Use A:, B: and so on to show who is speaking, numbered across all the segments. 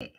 A: Oh!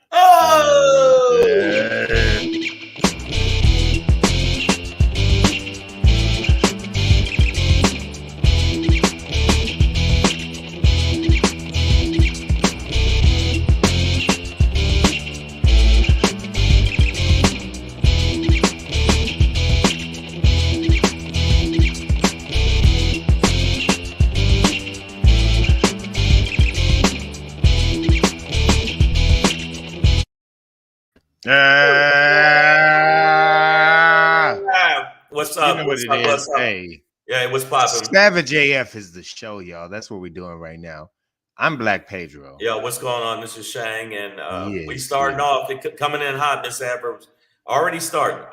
A: What's
B: You
A: up?
B: know what
A: What's
B: it
A: up?
B: is.
A: What's up?
B: Hey,
A: Yeah, what's popping?
B: Savage AF is the show, y'all. That's what we're doing right now. I'm Black Pedro.
A: Yeah, what's going on? This is Shang, and we
B: Yes,
A: starting
B: yes.
A: off. Coming in hot, Miss Abrams. Already start.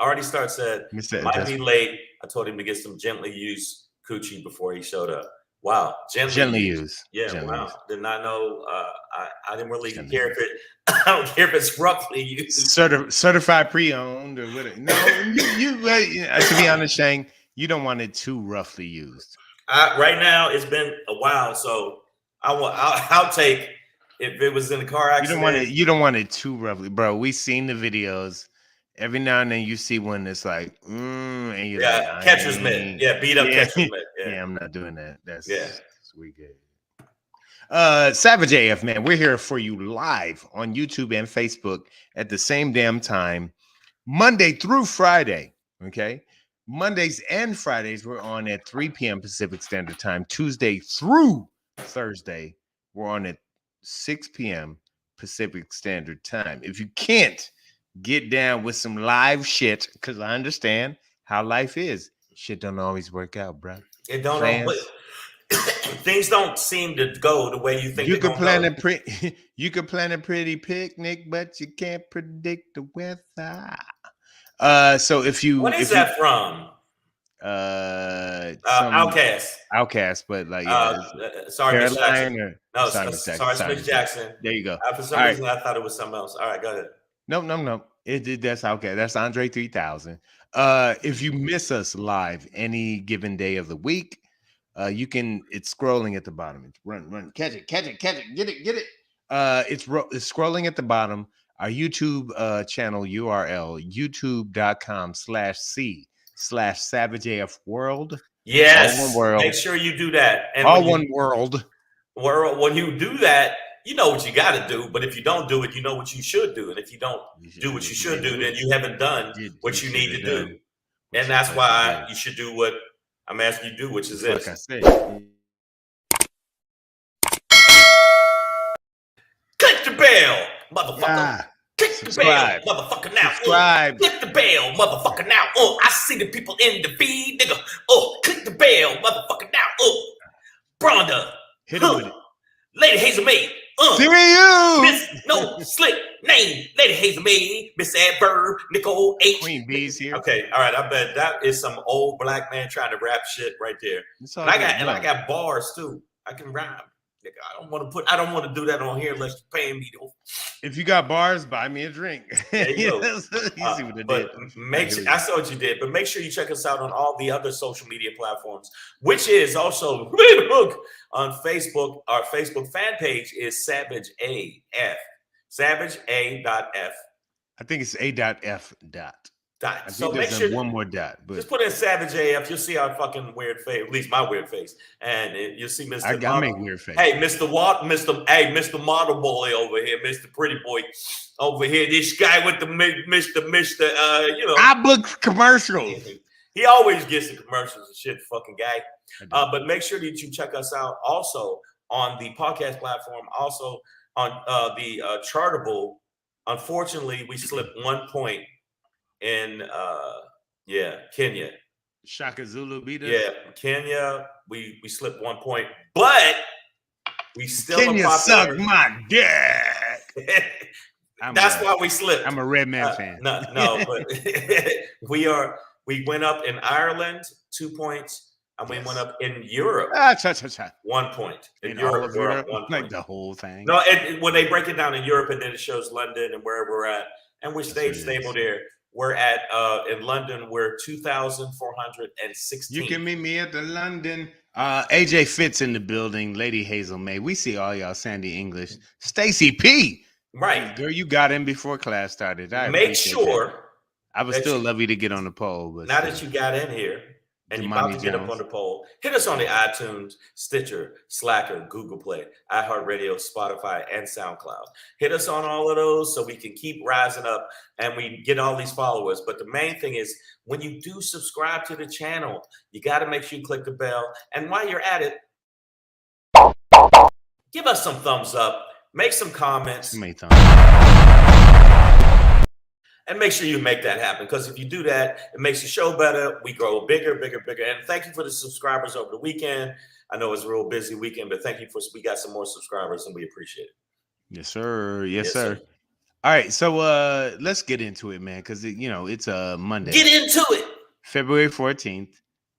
A: Said
B: Mr.
A: might
B: That's
A: be late. I told him to get some gently used coochie before he showed up. Wow,
B: gently used.
A: Yeah,
B: Gently
A: wow.
B: used.
A: Did not know. I didn't really
B: Gently
A: care if it. I don't care if it's roughly used.
B: Certified pre-owned or whatever. No, to be honest, Shang, you don't want it too roughly used.
A: Right now, it's been a while, so I'll take if it was in a car accident.
B: You don't want it too roughly, bro. We seen the videos. Every now and then you see one that's like, and you're like,
A: catcher's mitt. Yeah, beat up catcher's mitt.
B: Yeah, I'm not doing that. That's we good. Savage AF, man, we're here for you live on YouTube and Facebook at the same damn time, Monday through Friday. Okay, Mondays and Fridays we're on at 3 p.m. Pacific Standard Time. Tuesday through Thursday we're on at 6 p.m. Pacific Standard Time. If you can't get down with some live shit, because I understand how life is, shit don't always work out, bro.
A: It don't always. Things don't seem to go the way you think.
B: You could plan a you could plan a pretty picnic, but you can't predict the weather. So if you
A: what is that from?
B: Outcast, but like
A: sorry, Miss Jackson.
B: No,
A: sorry, Miss Jackson.
B: There you go.
A: For some reason, I thought it was something else. All right, go ahead.
B: No. That's Outcast. That's Andre 3000. If you miss us live any given day of the week, you can. It's scrolling at the bottom. It's run, catch it, get it. It's scrolling at the bottom. Our YouTube channel URL, youtube.com/c/SavageAFWorld.
A: Yes, all one world. Make sure you do that.
B: And all one world.
A: When you do that, you know what you got to do. But if you don't do it, you know what you should do. And if you don't do what you should do, then you haven't done what you need to do. And that's why you should do what I'm asking you to do, which is this.
B: Like I said.
A: Click the bell, motherfucker. Click the bell, motherfucker, now.
B: Subscribe.
A: Click the bell, motherfucker, now. I see the people in the feed, nigga. Click the bell, motherfucker, now. Bronda.
B: Hit him with it.
A: Lady Hazel May. Slick name. Lady Hazel May, Miss Adverb, Nicole H.
B: Queen B's here.
A: Okay, all right. I bet that is some old black man trying to rap shit right there. And I got bars too. I can rhyme. I don't want to do that on here unless you're paying me.
B: If you got bars, buy me a drink.
A: There you go.
B: You see what I did.
A: I saw what you did, but make sure you check us out on all the other social media platforms, which is also on Facebook. Our Facebook fan page is Savage AF. Savage A.F.
B: I think it's A.F.
A: So make sure
B: one more dot. But
A: just put in Savage AF. You'll see our fucking weird face, at least my weird face, and you'll see Mr.
B: I gotta make weird face.
A: Hey, Mr. Model Boy over here, Mr. Pretty Boy over here. This guy with the Mr.
B: I book commercials.
A: He always gets the commercials and shit, fucking guy. But make sure that you check us out also on the podcast platform, also on the Chartable. Unfortunately, we slipped 1 point. In Kenya.
B: Shaka Zulu beat us.
A: Yeah, Kenya, we slipped 1 point, but we still
B: Kenya sucked my dick.
A: That's why we slipped.
B: I'm a Red Man fan.
A: No, but we went up in Ireland 2 points, and we went up in Europe 1 point.
B: In Europe, we're up 1 point. Like the whole thing.
A: No, when they break it down in Europe, and then it shows London and where we're at, and we stayed stable there. We're at in London. We're 2,416.
B: You can meet me at the London. AJ Fitz in the building. Lady Hazel May. We see all y'all. Sandy English. Stacy P.
A: Right.
B: Girl, you got in before class started. I
A: Make
B: appreciate
A: sure
B: that. I would still love you to get on the poll, but
A: now that you got in here and you're about to get up on the poll, hit us on the iTunes, Stitcher, Slacker, Google Play, iHeartRadio, Spotify, and SoundCloud. Hit us on all of those so we can keep rising up and we get all these followers. But the main thing is when you do subscribe to the channel, you got to make sure you click the bell. And while you're at it, give us some thumbs up, make some comments. And make sure you make that happen, because if you do that, it makes the show better. We grow bigger, bigger, bigger. And thank you for the subscribers over the weekend. I know it's a real busy weekend, but thank you we got some more subscribers and we appreciate it.
B: Yes, sir. Yes, sir. All right, so let's get into it, man, because it's a Monday.
A: Get into it.
B: February 14th.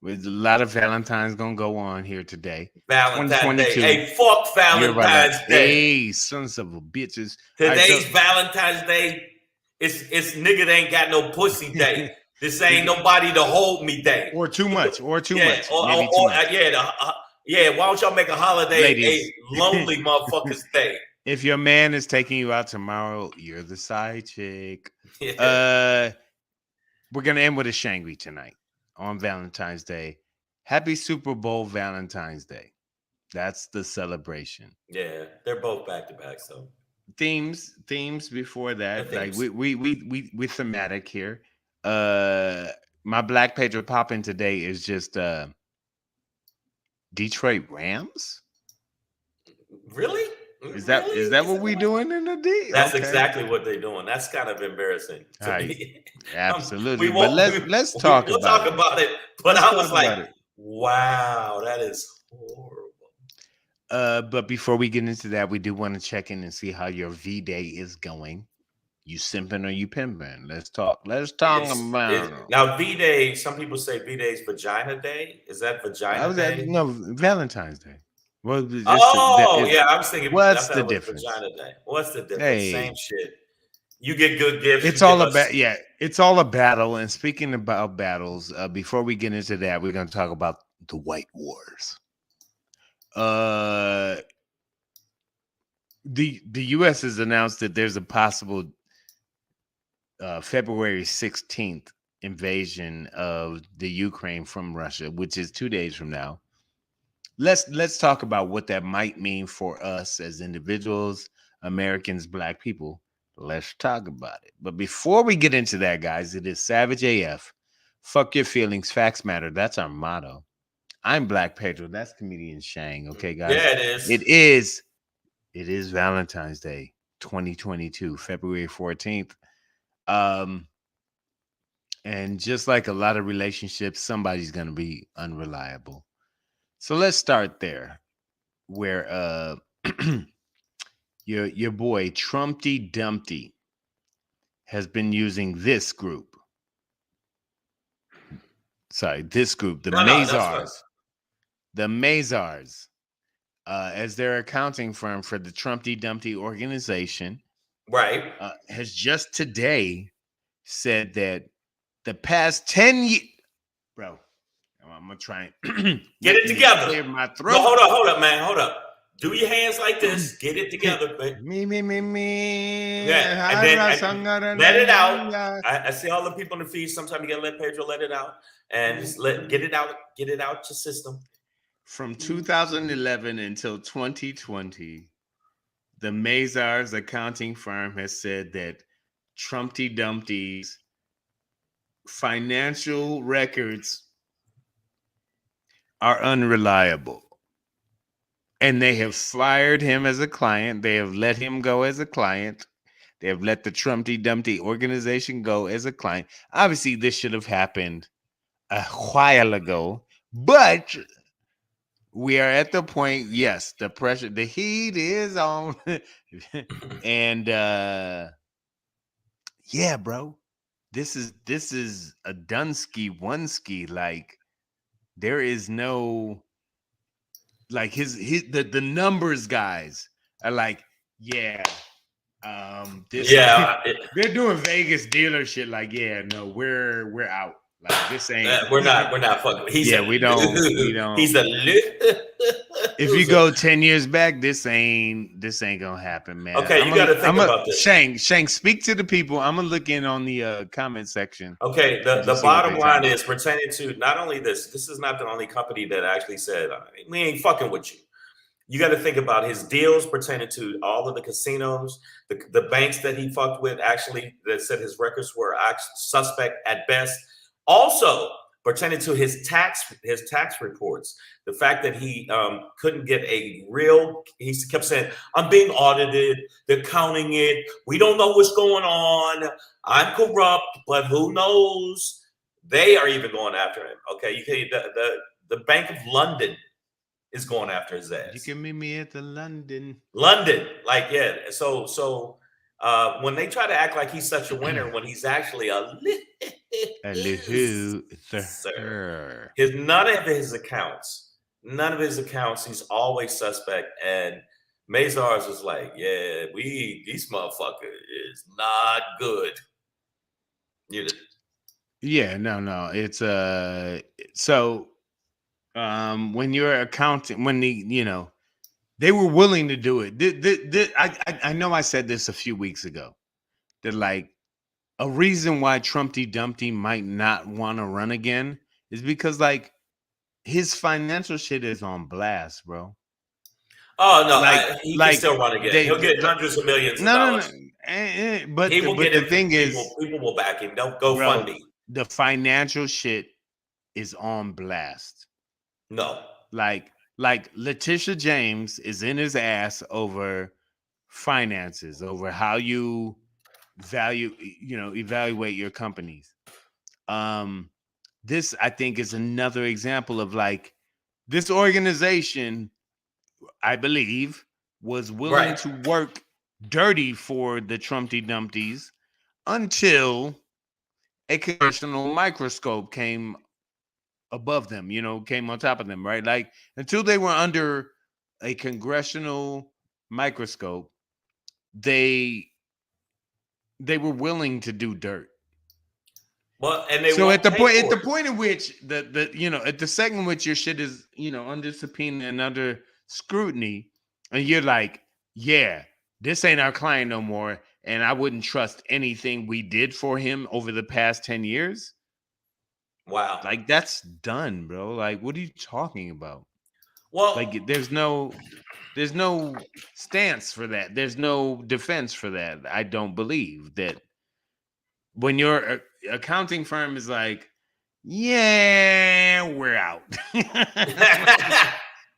B: With a lot of Valentine's gonna go on here today.
A: Valentine's Day. Hey, fuck Valentine's Day.
B: Hey, sons of a bitches.
A: Today's Valentine's Day. It's nigga that ain't got no pussy day. This ain't nobody to hold me day.
B: Or too much. Or too much.
A: Why don't y'all make a holiday a lonely motherfucker's day?
B: If your man is taking you out tomorrow, you're the side chick. We're gonna end with a SHANGRY tonight on Valentine's Day. Happy Super Bowl Valentine's Day. That's the celebration.
A: Yeah, they're both back to back, so.
B: Themes before that, like we thematic here. My Black Pedro popping today is just Detroit Rams.
A: Really?
B: Is that what we doing in the D?
A: That's exactly what they're doing. That's kind of embarrassing to me.
B: Absolutely. But let's talk about it.
A: We'll talk about it. But I was like, wow, that is horrible.
B: But before we get into that, we do want to check in and see how your V-Day is going. You simping or you pimping? Let's talk. Let's talk about it.
A: Now, V-Day, some people say V-Day is Vagina Day. Is that Vagina Day?
B: No, Valentine's Day. Well,
A: I was thinking.
B: What's the difference?
A: Vagina Day. What's the difference? Hey, same shit. You get good gifts.
B: It's all about it's all a battle. And speaking about battles, before we get into that, we're going to talk about the White Wars. The U.S. has announced that there's a possible February 16th invasion of the Ukraine from Russia, which is 2 days from now. Let's talk about what that might mean for us as individuals, Americans, Black people. Let's talk about it. But before we get into that, guys, it is Savage AF. Fuck your feelings, facts matter. That's our motto. I'm Black Pedro. That's comedian Shang. Okay, guys.
A: Yeah, it is.
B: It is Valentine's Day, 2022, February 14th. And just like a lot of relationships, somebody's gonna be unreliable. So let's start there, where your boy Trumpty Dumpty has been using this group. Sorry, this group, the Mazars. The Mazars, as their accounting firm for the Trumpty Dumpty organization,
A: right,
B: has just today said that the past 10 years, bro, I'm gonna try and
A: get it together.
B: Clear my throat.
A: No, hold up, man, hold up. Do your hands like this. Get it together, baby.
B: Me.
A: Yeah, and then let it out. I see all the people in the feed. Sometimes you gotta let Pedro let it out, and just get it out your system.
B: From 2011 until 2020, the Mazars accounting firm has said that Trumpty Dumpty's financial records are unreliable. And they have fired him as a client. They have let him go as a client. They have let the Trumpty Dumpty organization go as a client. Obviously, this should have happened a while ago, but we are at the point, yes, the pressure, the heat is on. And yeah, bro, this is a Dunsky oneski. Like, there is no, like, the numbers guys are like, they're doing Vegas dealer shit. Like, yeah, no, we're out. Like this ain't.
A: We're not fucking. He's
B: Yeah,
A: a
B: we don't.
A: He's a
B: If you go 10 years back, this ain't gonna happen, man.
A: Okay, you got to think about this.
B: Shang, speak to the people. I'm gonna look in on the comment section.
A: Okay,
B: and
A: the
B: just see what
A: bottom
B: they
A: line
B: talking
A: is pertaining to not only this. This is not the only company that actually said we ain't fucking with you. You got to think about his deals pertaining to all of the casinos, the banks that he fucked with. Actually, that said his records were suspect at best. Also, pertaining to his tax reports, the fact that he couldn't get a real. He kept saying, "I'm being audited. They're counting it. We don't know what's going on. I'm corrupt, but who knows?" They are even going after him. Okay, you can the Bank of London is going after his ass.
B: You can meet me at the London,
A: like yeah. So when they try to act like he's such a winner, when he's actually a
B: little
A: sir. None of his accounts, he's always suspect. And Mazars is like, yeah, these motherfucker is not good.
B: Yeah, no, it's so. When you're accounting, when they were willing to do it. I know I said this a few weeks ago that like a reason why Trumpty Dumpty might not want to run again is because like his financial shit is on blast, bro.
A: Oh no, he can still run again. He'll get hundreds of millions of dollars.
B: But the thing is,
A: people will back him. Don't go fund me.
B: The financial shit is on blast.
A: No.
B: Like Letitia James is in his ass over finances, over how you evaluate your companies. This I think is another example of like this organization, I believe, was willing to work dirty for the Trumpty Dumpties until a congressional microscope came above them, came on top of them, right? Like until they were under a congressional microscope, they were willing to do dirt.
A: Well, and they
B: so at the point in which at the second in which your shit is under subpoena and under scrutiny, and you're like, yeah, this ain't our client no more, and I wouldn't trust anything we did for him over the past 10 years.
A: Wow.
B: Like that's done, bro. Like what are you talking about?
A: Well,
B: like there's no stance for that. There's no defense for that. I don't believe that when your accounting firm is like, yeah, we're out. When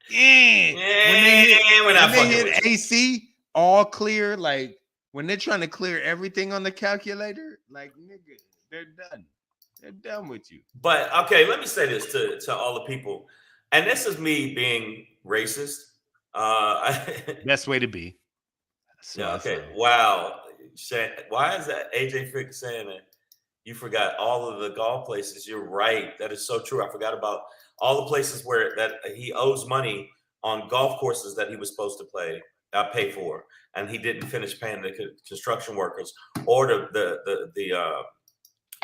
B: they hit AC, all clear, like when they're trying to clear everything on the calculator, like nigga, they're done. They're done with you.
A: But okay, let me say this to all the people, and this is me being racist.
B: Best way to be.
A: So yeah. Okay. Wow. Why is that AJ Frick saying that? You forgot all of the golf places. You're right. That is so true. I forgot about all the places where that he owes money on golf courses that he was supposed to pay for, and he didn't finish paying the construction workers or the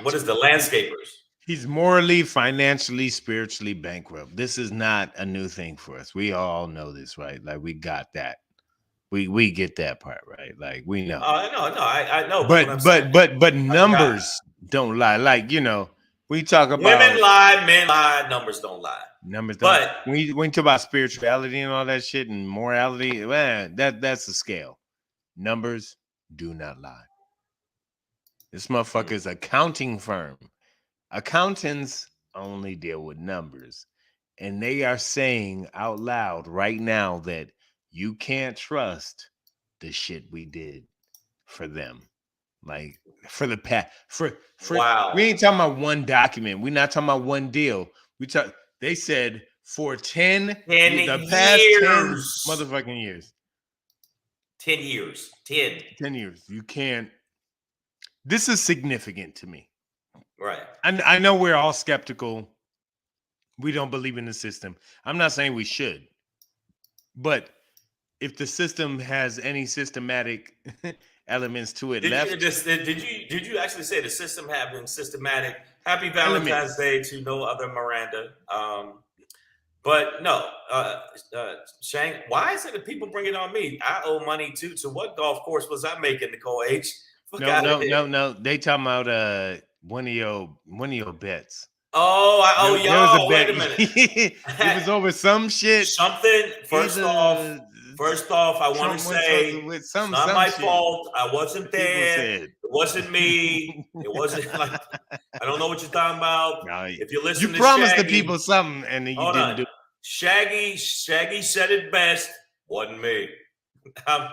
A: what is the landscapers.
B: He's morally, financially, spiritually bankrupt. This is not a new thing for us. We all know this, right? Like we got that. We get that part, right? Like we know.
A: I know.
B: But numbers don't lie. Like we talk about
A: women lie, men lie, numbers don't lie.
B: Numbers don't. But when you talk about spirituality and all that shit and morality, man, that's a scale. Numbers do not lie. This motherfucker's accounting firm. Accountants only deal with numbers, and they are saying out loud right now that you can't trust the shit we did for them. Like for the past, for
A: wow.
B: We ain't talking about one document. We're not talking about one deal. They said for 10 the past years. 10 motherfucking years.
A: 10 years.
B: 10 years. You can't. This is significant to me.
A: Right.
B: I know we're all skeptical. We don't believe in the system. I'm not saying we should. But if the system has any systematic elements to it
A: did you actually say the system having systematic Happy Valentine's Day to no other Miranda. But no, Shang, why is it that people bring it on me? I owe money too. So what golf course was I making, Nicole H?
B: No. They talking about one of your bets.
A: Oh, I owe y'all. Wait a minute.
B: It was over some shit.
A: Something. First off, I want to say it's not my fault. I wasn't there. It wasn't me. It wasn't like I don't know what you're talking about. No, if you listen,
B: you promised the people something and then you didn't do it.
A: Shaggy said it best. Wasn't me. And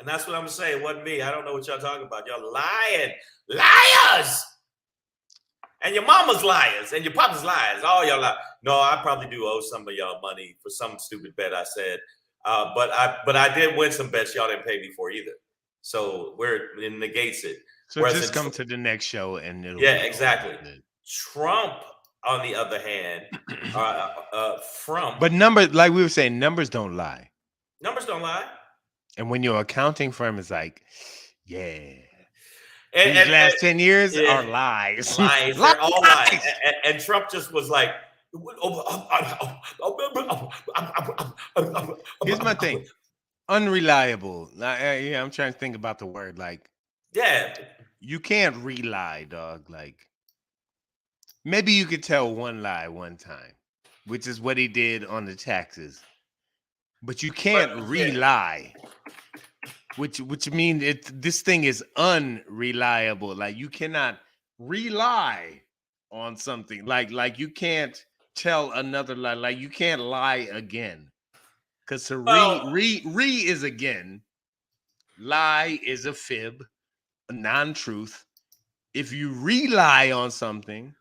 A: that's what I'm saying. It wasn't me. I don't know what y'all talking about. Y'all lying. Liars. And your mama's liars. And your papa's liars. All y'all liars. No, I probably do owe some of y'all money for some stupid bet I said. But I did win some bets y'all didn't pay me for either. So it negates it.
B: So whereas just come to the next show and it'll
A: exactly. Trump, on the other hand,
B: but numbers, like we were saying, numbers don't lie.
A: Numbers don't lie.
B: And when your accounting firm is like, these last 10 years are lies.
A: Lies. They're all lies. And Trump just was like,
B: here's my thing. Unreliable. I'm trying to think about the word. Like, you can't rely, dog. Like, maybe you could tell one lie one time, which is what he did on the taxes. But you can't rely, which means this thing is unreliable. Like, you cannot rely on something. Like you can't tell another lie. Like, you can't lie again. Because re is again. Lie is a fib, a non-truth. If you rely on something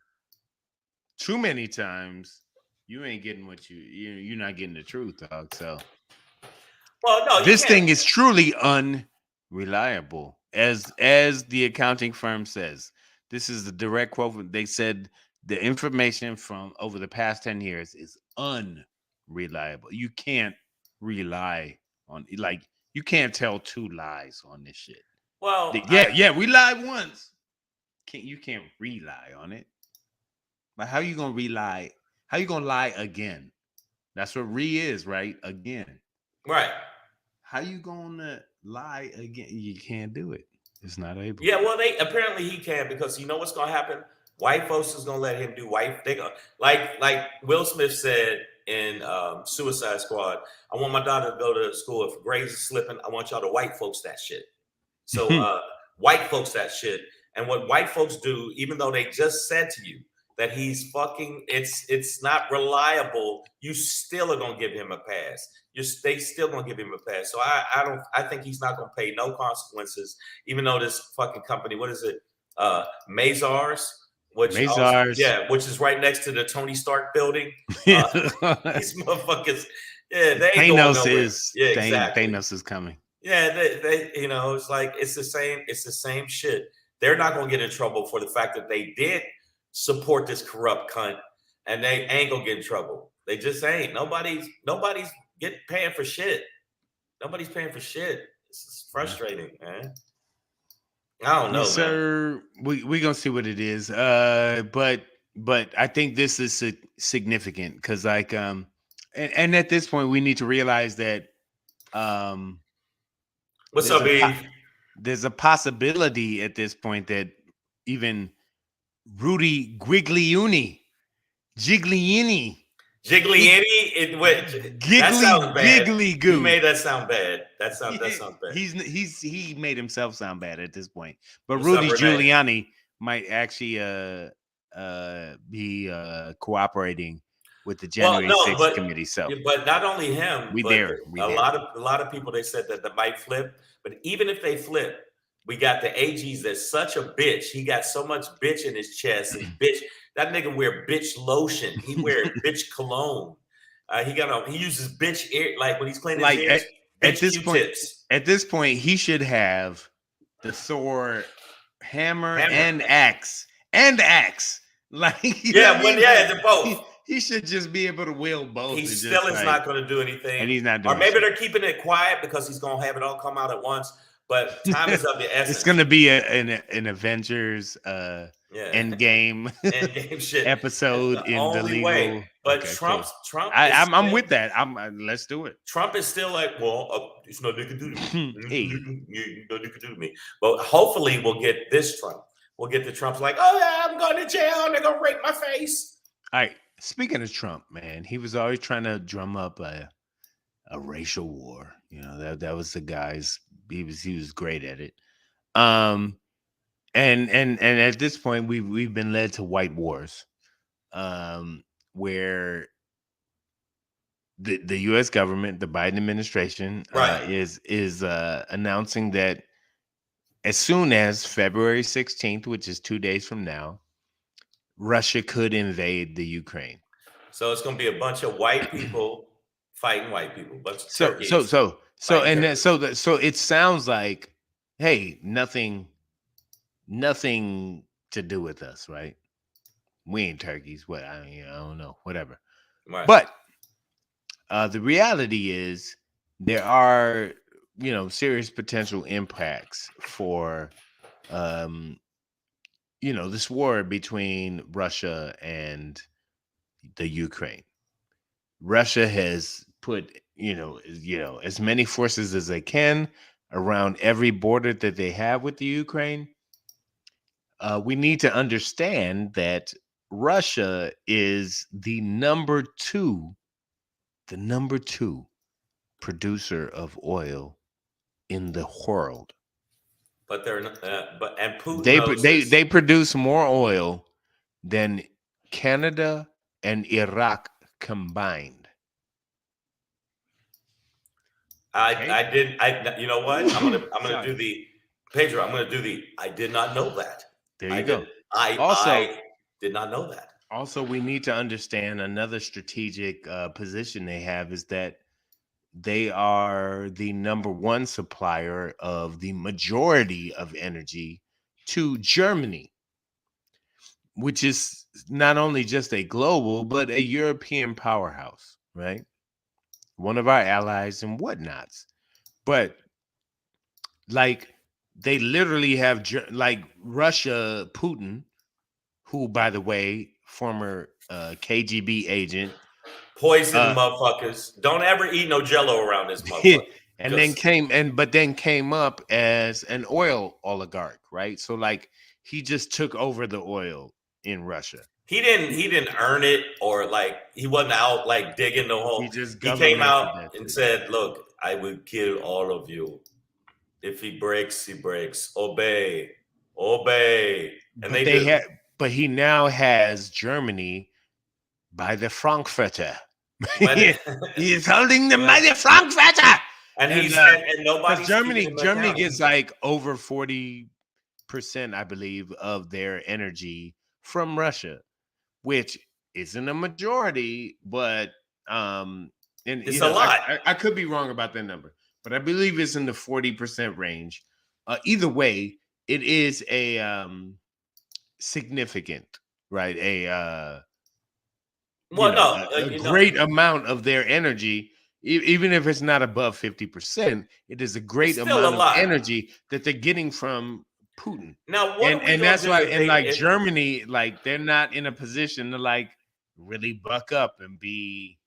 B: too many times, you ain't getting what you're not getting the truth, dog. So this thing is truly unreliable. As the accounting firm says. This is the direct quote. They said the information from over the past 10 years is unreliable. You can't rely on, like, you can't tell two lies on this shit.
A: Well,
B: we lied once. You can't rely on it. But how you gonna rely? How you gonna lie again? That's what is, right? Again.
A: Right.
B: How you gonna lie again? You can't do it. It's not able.
A: Yeah, well, apparently he can, because you know what's gonna happen? White folks is gonna let him do they gonna like Will Smith said in Suicide Squad. I want my daughter to go to school. If grades are slipping, I want y'all to white folks that shit. So white folks that shit. And what white folks do, even though they just said to you that he's fucking, it's not reliable, you still are gonna give him a pass. They still gonna give him a pass. So I think he's not gonna pay no consequences, even though this fucking company, what is it? Mazars, which is right next to the Tony Stark building. These motherfuckers, they ain't
B: Thanos
A: going
B: is exactly. Thanos is coming.
A: Yeah, they it's like it's the same shit. They're not gonna get in trouble for the fact that they did support this corrupt cunt, and they ain't gonna get in trouble. They just ain't. Nobody's paying for shit. Nobody's paying for shit. It's frustrating, man. I don't know,
B: sir. We gonna see what it is. But I think this is significant because, like, and at this point, we need to realize that,
A: what's up, Eve?
B: There's a possibility at this point that even Rudy Giuliani, that sounds bad. You made that sound bad. That sounds bad. He made himself sound bad at this point. But Rudy Giuliani might actually be cooperating with the January 6th committee. So,
A: but not only him,
B: a
A: lot of people, they said that might flip. But even if they flip, we got the AGs that's such a bitch. He got so much bitch in his chest. And bitch, that nigga wear bitch lotion. He wear bitch cologne. He uses bitch ear, like when he's cleaning his ears.
B: At this point, he should have the Thor hammer. and axe. Like,
A: they're both.
B: He should just be able to wield both.
A: He still is not going to do anything,
B: and he's not doing.
A: Or maybe they're keeping it quiet because he's going to have it all come out at once. But time is of the essence.
B: It's going to be an Avengers Endgame
A: Endgame shit.
B: episode
A: That's the
B: in the
A: only way.
B: legal.
A: But
B: Okay,
A: Trump
B: cool.
A: is
B: I'm
A: still,
B: with that. Let's do it.
A: Trump is still like, well, it's nothing you can do to me.
B: Hey.
A: Nothing you can do to me. But hopefully we'll get this Trump. We'll get the Trumps like, oh yeah, I'm going to jail and they're gonna rape my face.
B: All right. Speaking of Trump, man, he was always trying to drum up a racial war. You know, that was the guy's. He was great at it. And at this point, we've been led to white wars, where the U.S. government, the Biden administration, is announcing that as soon as February 16th, which is 2 days from now, Russia could invade the Ukraine.
A: So it's going to be a bunch of white people fighting white people. Bunch of turkeys.
B: So it sounds like, hey, nothing to do with us, right? We ain't turkeys. What I don't know, whatever.
A: Right.
B: But the reality is there are, serious potential impacts for, this war between Russia and the Ukraine. Russia has put, as many forces as they can around every border that they have with the Ukraine. We need to understand that Russia is the number two producer of oil in the world.
A: But they're not. And Putin
B: they produce more oil than Canada and Iraq combined.
A: You know what? I'm gonna do the Pedro. I'm gonna do the. I did not know that.
B: There you go.
A: I did not know that.
B: Also, we need to understand another strategic position they have is that they are the number one supplier of the majority of energy to Germany, which is not only just a global, but a European powerhouse, right? One of our allies and whatnots. But like they literally have like Russia, Putin, who, by the way, former KGB agent.
A: Poison motherfuckers. Don't ever eat no jello around this motherfucker.
B: And then came up as an oil oligarch, right? So like he just took over the oil in Russia.
A: He didn't earn it, or like he wasn't out like digging the hole. He came out and said, look, I will kill all of you. If he breaks, he breaks. Obey. And
B: but he now has Germany by the Frankfurter. He's holding them by the Frankfurter.
A: And nobody.
B: Germany gets like over 40%, I believe, of their energy from Russia, which isn't a majority, but
A: it's a lot.
B: I could be wrong about that number, but I believe it's in the 40% range. Either way, it is a significant, right? A great amount of their energy, even if it's not above 50%, it is a great amount of energy that they're getting from Putin.
A: Now,
B: and that's why, and like Germany, like they're not in a position to like really buck up and be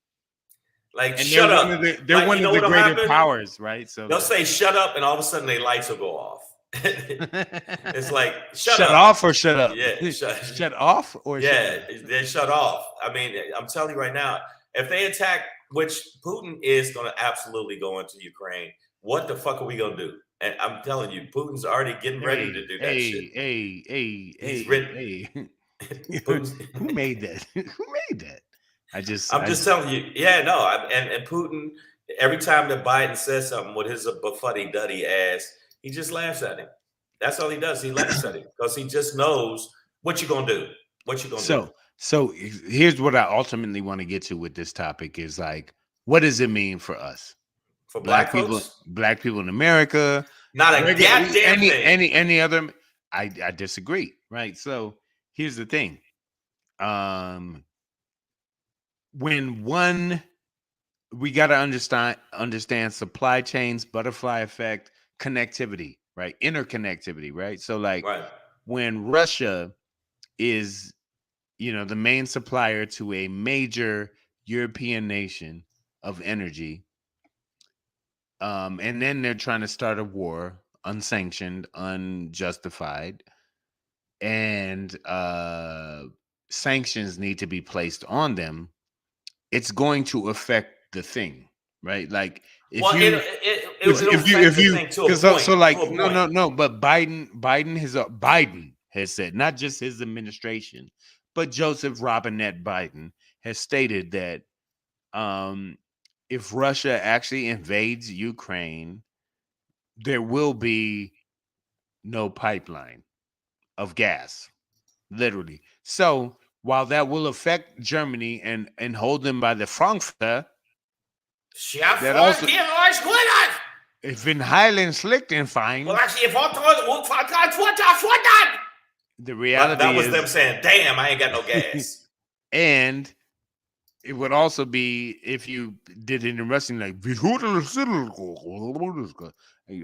A: like, shut up.
B: They're one of the greater powers, right? So
A: they'll say shut up, and all of a sudden their lights will go off. It's like shut
B: off or shut up.
A: Yeah,
B: shut off or
A: they shut off. I mean, I'm telling you right now, if they attack, which Putin is going to absolutely go into Ukraine, what the fuck are we going to do? And I'm telling you, Putin's already getting ready to do that shit.
B: Who made that? Who made that? I'm just
A: telling you. Yeah, no. And Putin, every time that Biden says something with his bufuddy duddy ass, he just laughs at him. That's all he does. He laughs at him because he just knows what you're gonna do. Do.
B: So here's what I ultimately want to get to with this topic is like, what does it mean for us?
A: For black people,
B: black people in America.
A: Not a goddamn thing.
B: Any other? I disagree. Right. So here's the thing. We got to understand supply chains, butterfly effect, connectivity, right? Interconnectivity, right? So like when Russia is, the main supplier to a major European nation of energy. And then they're trying to start a war, unsanctioned, unjustified, and sanctions need to be placed on them. It's going to affect the thing, right? Like
A: it'll affect the thing to a point.
B: So like no, but Biden has said, not just his administration, but Joseph Robinette Biden has stated that if Russia actually invades Ukraine, there will be no pipeline of gas, literally. So while that will affect Germany and hold them by the Frankfurt, that also it's been highly slick and fine. The reality
A: that was them saying, "Damn, I ain't got no gas."
B: And it would also be if you did it in Russian, like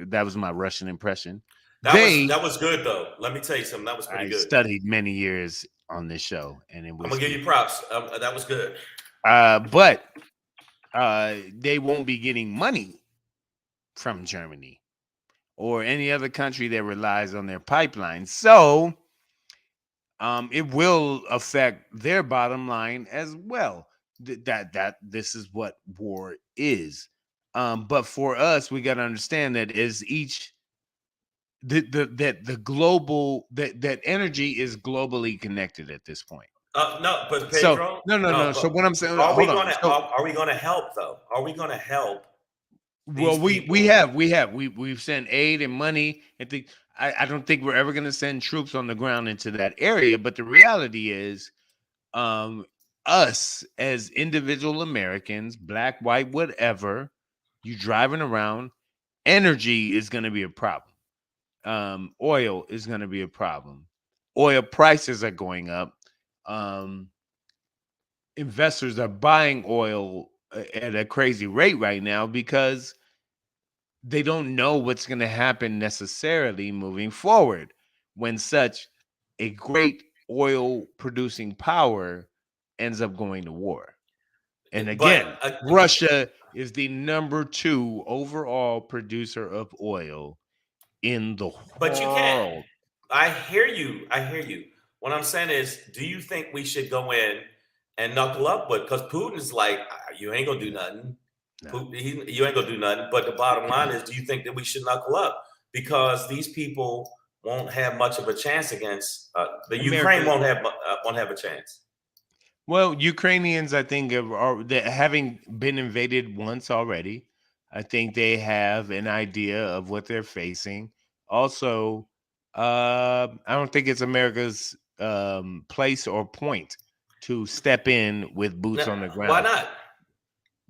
B: that was my Russian impression.
A: That was good though. Let me tell you something. That was pretty good.
B: I studied many years on this show, and it was.
A: I'm gonna give you props. That was good.
B: But they won't be getting money from Germany or any other country that relies on their pipeline. So it will affect their bottom line as well. That this is what war is. But for us, we got to understand that as the global that energy is globally connected at this point.
A: No, but Pedro,
B: no. So what I'm saying,
A: are we going to help though? Are we going to help?
B: Well, we've sent aid and money and things. I don't think we're ever going to send troops on the ground into that area. But the reality is, us as individual Americans, black, white, whatever, you driving around, energy is going to be a problem. Oil is going to be a problem. Oil prices are going up. Investors are buying oil at a crazy rate right now because they don't know what's going to happen necessarily moving forward when such a great oil producing power ends up going to war. And again, Russia is the number 2 overall producer of oil in the world.
A: But you can't. I hear you. What I'm saying is, do you think we should go in and knuckle up with? Because Putin's like, you ain't gonna do nothing. No. You ain't gonna do nothing. But the bottom line is, do you think that we should knuckle up? Because these people won't have much of a chance against the Ukraine. Won't have a chance.
B: Well, Ukrainians, I think, having been invaded once already, I think they have an idea of what they're facing. Also, I don't think it's America's place or point to step in with boots on the ground.
A: Why not?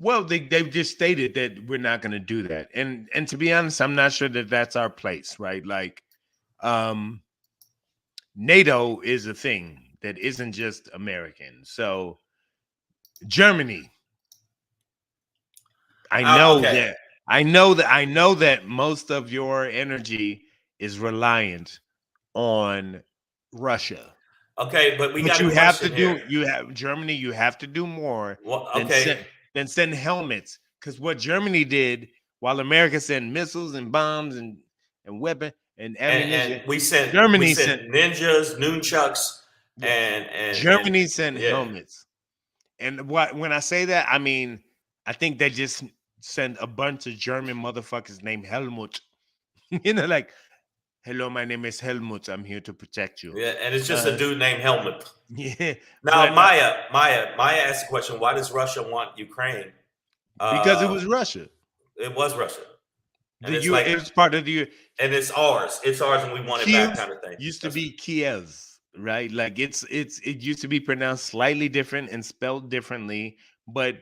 B: Well, they've just stated that we're not going to do that. And to be honest, I'm not sure that that's our place, right? Like, NATO is a thing that isn't just American. So Germany, I know that most of your energy is reliant on Russia.
A: Okay, but
B: you have to do Germany, you have to do more than send helmets. Because what Germany did while America sent missiles and bombs and weapons and ammunition,
A: and we sent ninjas, nunchucks, and
B: Germany sent helmets. And when I say that, I mean I think they just sent a bunch of German motherfuckers named Helmut. Like, hello, my name is Helmut. I'm here to protect you.
A: Yeah, and it's just a dude named Helmut.
B: Yeah.
A: Now, Maya asked the question: why does Russia want Ukraine?
B: Because it was Russia.
A: It was Russia.
B: And it was part of the.
A: And it's ours. It's ours, and we want it back, kind of thing.
B: Used to be Kiev, right? Like it used to be pronounced slightly different and spelled differently, but.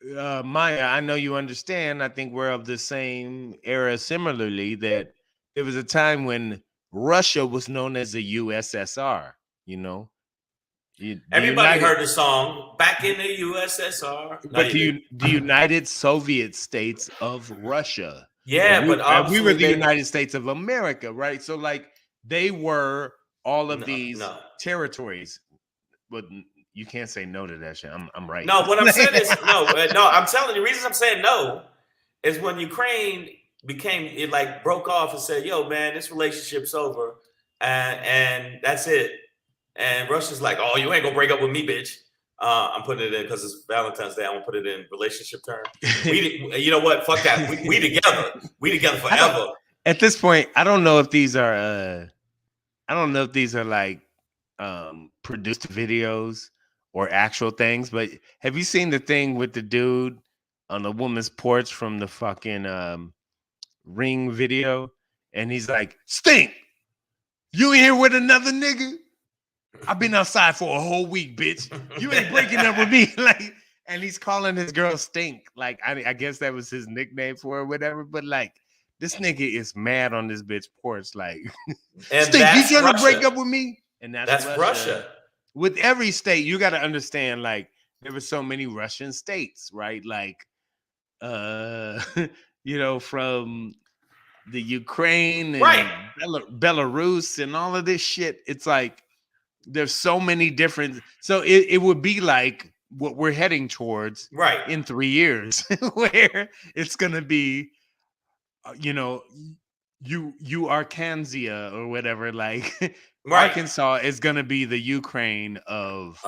B: Maya, I know you understand. I think we're of the same era similarly, that there was a time when Russia was known as the USSR,
A: Everybody heard the song Back in the USSR.
B: But the United Soviet States of Russia.
A: Yeah, but
B: we were the United States of America, right? So like they were all of
A: No,
B: these
A: no.
B: territories. But you can't say no to that shit. I'm right.
A: No, what I'm saying is no. I'm telling you, the reason I'm saying no is when Ukraine it like broke off and said, "Yo, man, this relationship's over," and that's it. And Russia's like, "Oh, you ain't gonna break up with me, bitch." I'm putting it in because it's Valentine's Day. I'm gonna put it in relationship terms. You know what? Fuck that. We together. We together forever.
B: At this point, I don't know if these are. I don't know if these are like produced videos or actual things. But have you seen the thing with the dude on the woman's porch from the fucking Ring video? And he's like, "Stink, you in here with another nigga? I've been outside for a whole week, bitch. You ain't breaking up with me." Like, and he's calling his girl Stink. Like, I guess that was his nickname for her or whatever. But like, this nigga is mad on this bitch porch. Like,
A: and
B: Stink, you trying
A: Russia.
B: to break up with me? And that's
A: Russia.
B: With every state, you got to understand, like, there were so many Russian states, right? Like, you know, from the Ukraine and
A: Right.
B: Belarus and all of this shit. It's like there's so many different. So it would be like what we're heading towards,
A: right,
B: in 3 years, where it's gonna be, you know, you Arkansas or whatever, like
A: right.
B: Arkansas is gonna be the Ukraine of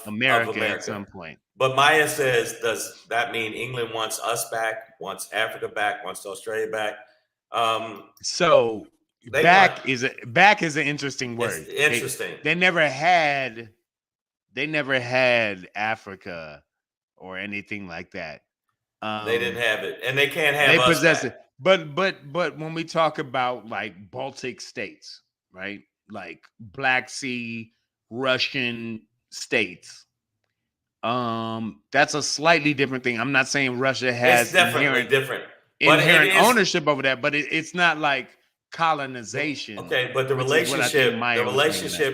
B: America at some point.
A: But Maya says, does that mean England wants us back, wants Africa back, wants Australia back?
B: So back is an interesting word.
A: Interesting.
B: They never had Africa or anything like that.
A: They didn't have it, and they can't have.
B: They
A: us
B: possess
A: back.
B: it. But when we talk about like Baltic states, right? Like Black Sea, Russian states, that's a slightly different thing. I'm not saying Russia has
A: it's definitely different
B: inherent ownership over that, but it's not like colonization.
A: Okay, but the relationship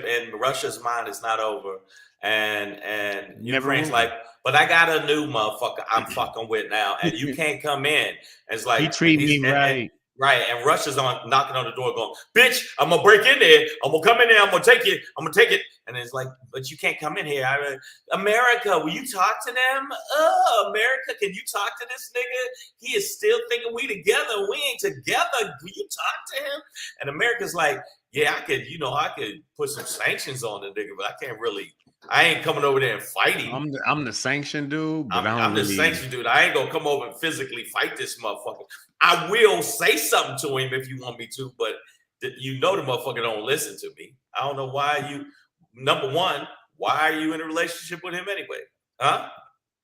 A: in Russia's mind is not over, and Ukraine's like, but I got a new motherfucker I'm fucking with now, and you can't come in. And it's like,
B: he treat me right.
A: Right, and Russia's knocking on the door, going, "Bitch, I'm gonna break in there. I'm gonna come in there. I'm gonna take it. I'm gonna take it." And it's like, "But you can't come in here." America, will you talk to them? America, can you talk to this nigga? He is still thinking we together. We ain't together. Will you talk to him? And America's like, "Yeah, I could put some sanctions on the nigga, but I can't really. I ain't coming over there and fighting.
B: I'm the sanction dude, but
A: I'm the sanction dude. I ain't gonna come over and physically fight this motherfucker. I will say something to him if you want me to, but you know the motherfucker don't listen to me. I don't know why number one, why are you in a relationship with him anyway? Huh?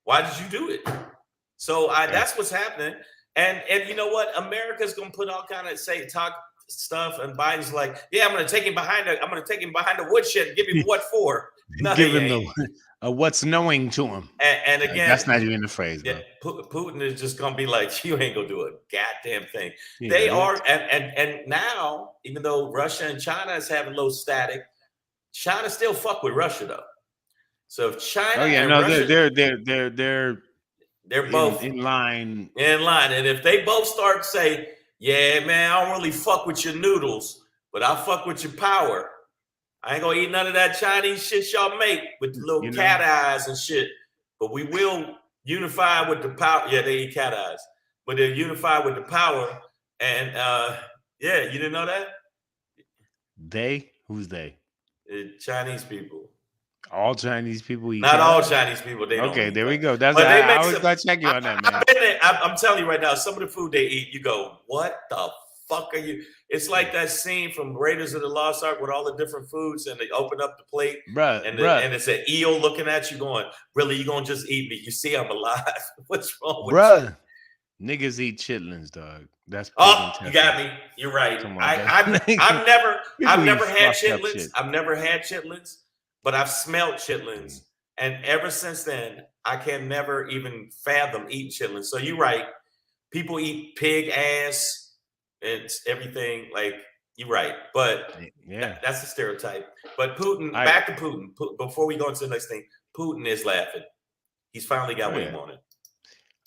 A: Why did you do it?" So that's what's happening. And you know what? America's gonna put all kind of talk stuff, and Biden's like, "Yeah, I'm gonna take him behind the woodshed and give him what for?" No,
B: give him the what's knowing to him.
A: And again,
B: that's not even the phrase.
A: Yeah, Putin is just gonna be like, "You ain't gonna do a goddamn thing."
B: Yeah,
A: they are, and now, even though Russia and China is having low static, China still fuck with Russia though. So if China, they're both
B: in line.
A: And if they both start to say, "Yeah, man, I don't really fuck with your noodles, but I fuck with your power. I ain't gonna eat none of that Chinese shit y'all make with the little cat eyes and shit, but we will unify with the power." Yeah, they eat cat eyes, but they're unified with the power. And yeah, you didn't know that?
B: Who's they?
A: Chinese people.
B: All Chinese people eat.
A: Not all Chinese people. They
B: okay,
A: don't
B: there we go. That's I always gotta check you on that, man.
A: I'm telling you right now, some of the food they eat, you go, "What the fuck are you?" It's like that scene from Raiders of the Lost Ark with all the different foods, and they open up the plate, and it's an eel looking at you, going, "Really, you gonna just eat me? You see, I'm alive. What's wrong with you?"
B: Niggas eat chitlins, dog. That's
A: you got me. You're right. I've never had chitlins. I've never had chitlins, but I've smelled chitlins, and ever since then, I can never even fathom eating chitlins. So you're right. People eat pig ass. It's everything, like, you're right, but that's a stereotype. But Putin, back to Putin. Before we go into the next thing, Putin is laughing. He's finally got what he wanted.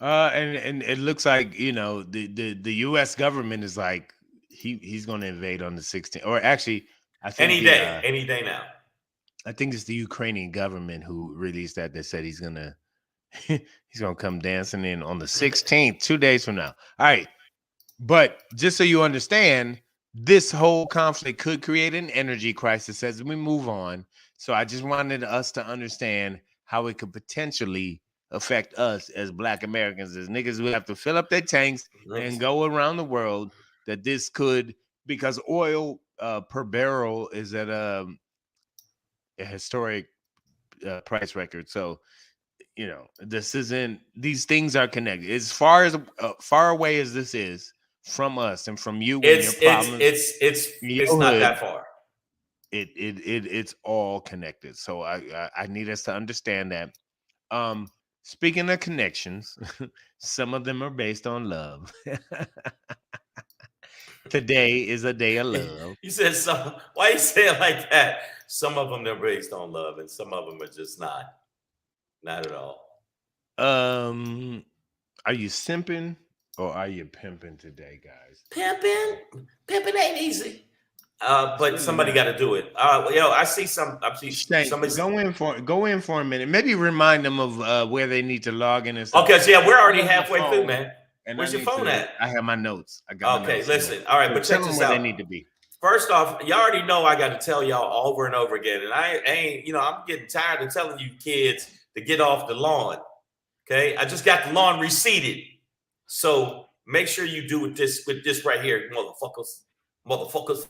B: And it looks like, the U.S. government is like he's going to invade on the 16th, or actually, I think
A: any day now.
B: I think it's the Ukrainian government who released that. They said he's gonna come dancing in on the 16th, 2 days from now. All right, but just so you understand, this whole conflict could create an energy crisis as we move on. So I just wanted us to understand how it could potentially affect us as Black Americans, as niggas who have to fill up their tanks and go around the world. That this could, because oil per barrel is at a historic price record. So this isn't. These things are connected. As far away as this is from us and from you and your problems,
A: it's not that far.
B: It's all connected. So I need us to understand that. Speaking of connections, some of them are based on love. Today is a day of love.
A: You said some. Why you say it like that? Some of them are based on love, and some of them are just not at all.
B: Are you simping or are you pimping today, guys?
A: Pimping ain't easy. But somebody got to do it. I see somebody.
B: Go in for a minute. Maybe remind them of where they need to log in and stuff.
A: Okay, so we're already halfway through, man.
B: And
A: where's your phone at?
B: I have my notes. I got my notes.
A: Listen. All right, but check this out.
B: Where they need to be.
A: First off, y'all already know I got to tell y'all over and over again, and I ain't. I'm getting tired of telling you kids to get off the lawn. Okay, I just got the lawn reseeded, so make sure you do with this right here, motherfuckers.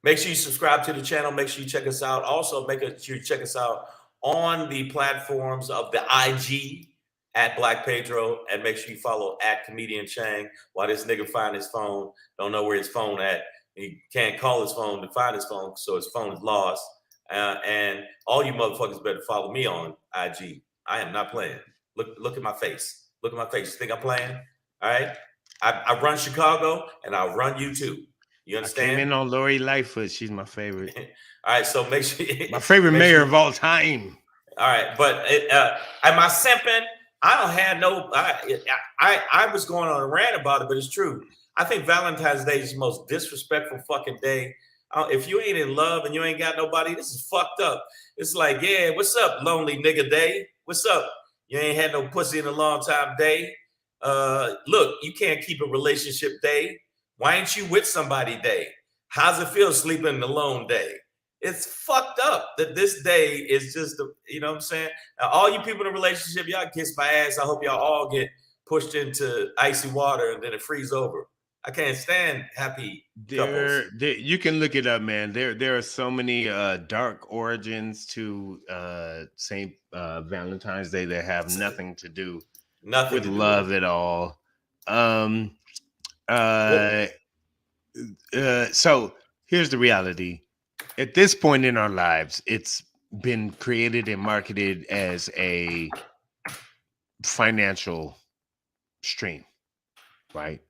A: Make sure you subscribe to the channel. Make sure you check us out. Also, make sure you check us out on the platforms of the IG at Black Pedro, and make sure you follow at Comedian Chang. While this nigga find his phone, don't know where his phone at. He can't call his phone to find his phone, so his phone is lost. And all you motherfuckers better follow me on IG. I am not playing. Look at my face. Look at my face. You think I'm playing? All right. I run Chicago, and I'll run you too. You understand?
B: I came in on Lori Lightfoot. She's my favorite.
A: All right, so make sure
B: my favorite mayor of all time.
A: All right, but am I simping? I don't have no. I was going on a rant about it, but it's true. I think Valentine's Day is the most disrespectful fucking day. If you ain't in love and you ain't got nobody, this is fucked up. It's like, yeah, what's up, lonely nigga day? What's up? You ain't had no pussy in a long time day. Look, you can't keep a relationship day. Why ain't you with somebody day? How's it feel sleeping alone day? It's fucked up that this day is just, you know what I'm saying? Now, all you people in a relationship, y'all kiss my ass. I hope y'all all get pushed into icy water and then it freeze over. I can't stand happy couples.
B: You can look it up, man. There are so many dark origins to St. Valentine's Day that have nothing to do with love at all. So here's the reality. At this point in our lives, it's been created and marketed as a financial stream, right?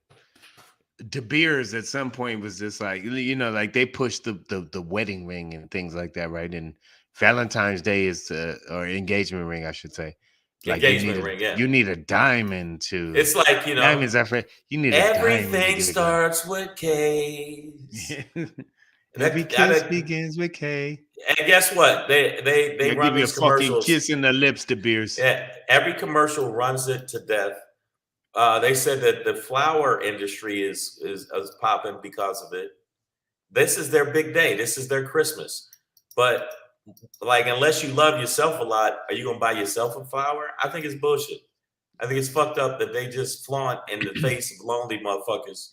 B: De Beers at some point was just like, like they pushed the wedding ring and things like that, right? And Valentine's Day is or engagement ring, I should say. Like engagement ring, yeah. You need a diamond to.
A: It's like
B: diamonds. You need
A: everything starts with K's.
B: Every kiss begins with K.
A: And guess what? They run these commercials.
B: Fucking kiss in the lips, De Beers.
A: Yeah, every commercial runs it to death. They said that the flower industry is popping because of it. This is their big day. This is their Christmas. But like, unless you love yourself a lot, are you gonna buy yourself a flower? I think it's bullshit. I think it's fucked up that they just flaunt in the face of lonely motherfuckers.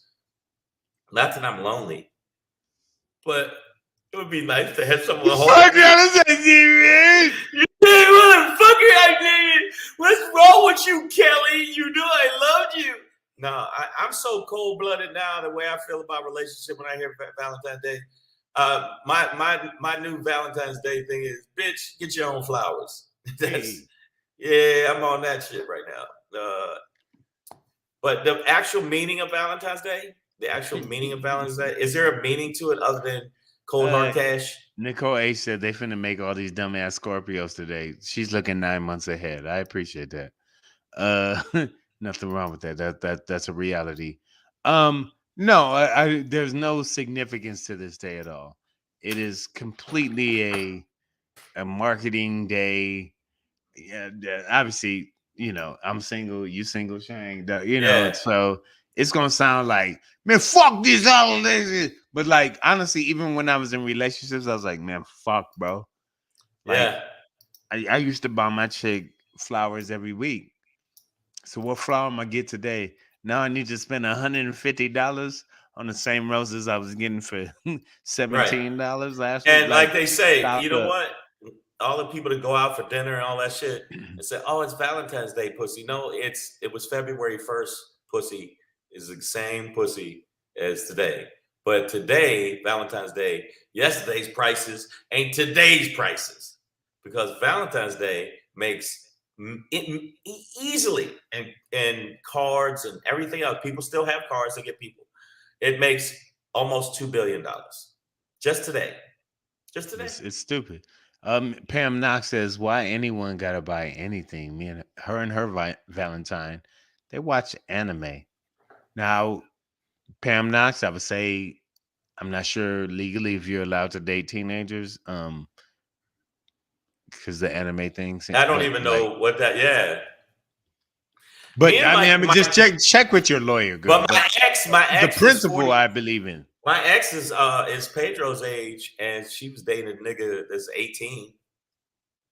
A: Not that I'm lonely, but it would be nice to have someone hold me. What's wrong with you, Kelly? You know I loved you. No, I'm so cold-blooded now the way I feel about relationship when I hear Valentine's Day. My new Valentine's Day thing is, bitch, get your own flowers. Yeah, I'm on that shit right now. But the actual meaning of Valentine's Day, is there a meaning to it other than cold hard cash?
B: Nicole H said they finna make all these dumbass Scorpios today. She's looking 9 months ahead. I appreciate that. Nothing wrong with that. That's a reality. No, there's no significance to this day at all. It is completely a marketing day. Yeah, obviously, I'm single, you single, Shang.
A: Yeah,
B: So it's gonna sound like, man, fuck this holiday. But like, honestly, even when I was in relationships, I was like, man, fuck, bro. Like,
A: yeah.
B: I used to buy my chick flowers every week. So what flower am I get today? Now I need to spend $150 on the same roses I was getting for
A: Right.
B: $17 last week.
A: And like
B: Like,
A: they say,
B: stop
A: you know
B: the
A: what? All the people that go out for dinner and all that shit and say, "Oh, it's Valentine's Day, pussy." No, it was February 1st, pussy. Is the same pussy as today. But today, Valentine's Day, yesterday's prices ain't today's prices because Valentine's Day makes easily and cards and everything else. People still have cards to get people. It makes almost $2 billion just today. Just today.
B: it's stupid. Pam Knox says, "Why anyone gotta buy anything?" Me and her Valentine, they watch anime. Now, Pam Knox, I would say, I'm not sure legally if you're allowed to date teenagers, because the anime things,
A: I don't
B: but
A: even
B: like,
A: know what that. Yeah, me
B: but
A: and
B: I mean, just check with your lawyer, girl.
A: but
B: But
A: my
B: the
A: ex is
B: principle
A: 40.
B: I believe in.
A: My ex is Pedro's age, and she was dating a nigga that's 18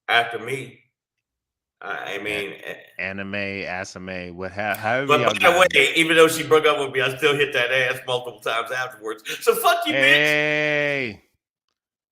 A: after me. I mean,
B: Anime, asime, however
A: but
B: y'all
A: by the
B: get.
A: way, even though she broke up with me, I still hit that ass multiple times afterwards. So fuck you, bitch.
B: Hey,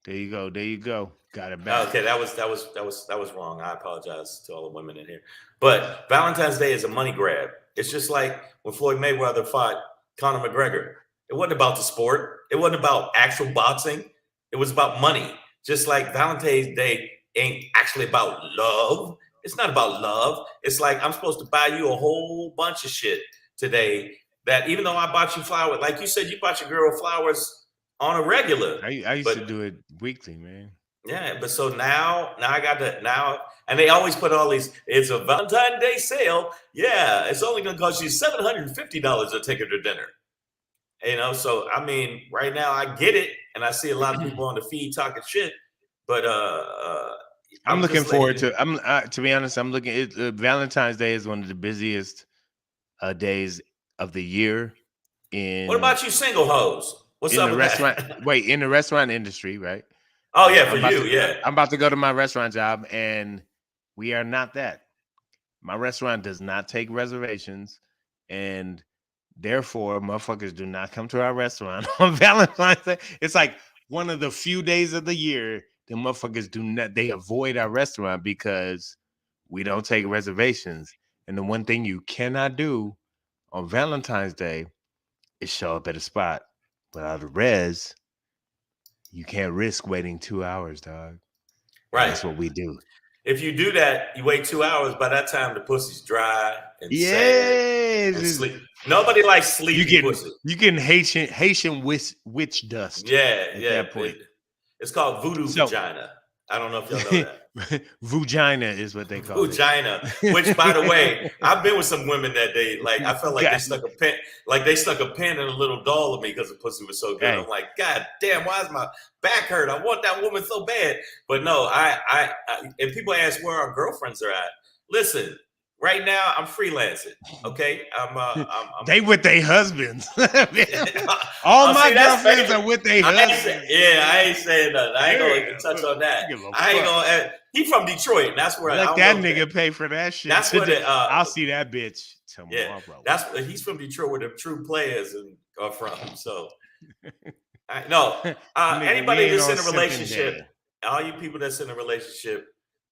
B: there you go. There you go. Got it back.
A: Okay, that was wrong. I apologize to all the women in here. But Valentine's Day is a money grab. It's just like when Floyd Mayweather fought Conor McGregor. It wasn't about the sport. It wasn't about actual boxing. It was about money. Just like Valentine's Day ain't actually about love. It's not about love. It's like I'm supposed to buy you a whole bunch of shit today. That even though I bought you flowers, like you said, you bought your girl flowers on a regular.
B: I used to
A: But
B: do it weekly, man.
A: yeah, but so now I got to now, and they always put all these. It's a Valentine's Day sale. Yeah, it's only going to cost you $750 a ticket to dinner. So I mean, right now I get it, and I see a lot of people on the feed talking shit. But
B: I'm
A: I'm
B: looking
A: just letting
B: forward
A: you.
B: to. To be honest, I'm looking. Valentine's Day is one of the busiest days of the year
A: What
B: in
A: about you, single hoes? What's
B: in
A: up
B: the
A: with
B: restaurant.
A: that?
B: Wait, in the restaurant industry, right?
A: Oh yeah,
B: I'm
A: for
B: about
A: you,
B: to.
A: yeah.
B: I'm about to go to my restaurant job, and we are not that. My restaurant does not take reservations, and therefore, motherfuckers do not come to our restaurant on Valentine's Day. It's like one of the few days of the year the motherfuckers do not. They avoid our restaurant because we don't take reservations. And the one thing you cannot do on Valentine's Day is show up at a spot without a res. You can't risk waiting 2 hours, dog. And
A: Right.
B: that's what we do.
A: If you do that, you wait 2 hours. By that time, the pussy's dry and sad and
B: Yes,
A: sleep. Nobody likes sleepy pussy.
B: you getting Haitian witch dust
A: Yeah,
B: at
A: yeah.
B: that point.
A: It's called voodoo
B: So
A: vagina. I don't know if y'all know that.
B: vagina is what they call
A: Vagina.
B: it.
A: Which, by the way, I've been with some women that I felt like they
B: God.
A: stuck a pin in a little doll of me because the pussy was so good.
B: Hey.
A: I'm like, God damn, why is my back hurt? I want that woman so bad. But no, I and people ask where our girlfriends are at. Listen, right now I'm freelancing. Okay, I'm
B: They with their husbands. All my girlfriends are with their husbands.
A: I ain't saying nothing. I ain't gonna touch on that. I ain't gonna. He from Detroit, and that's where
B: let that nigga pay for that shit.
A: That's where
B: I'll see that bitch tomorrow.
A: Yeah, he's from Detroit, where the true players are from. So, anybody that's in a relationship, all you people that's in a relationship,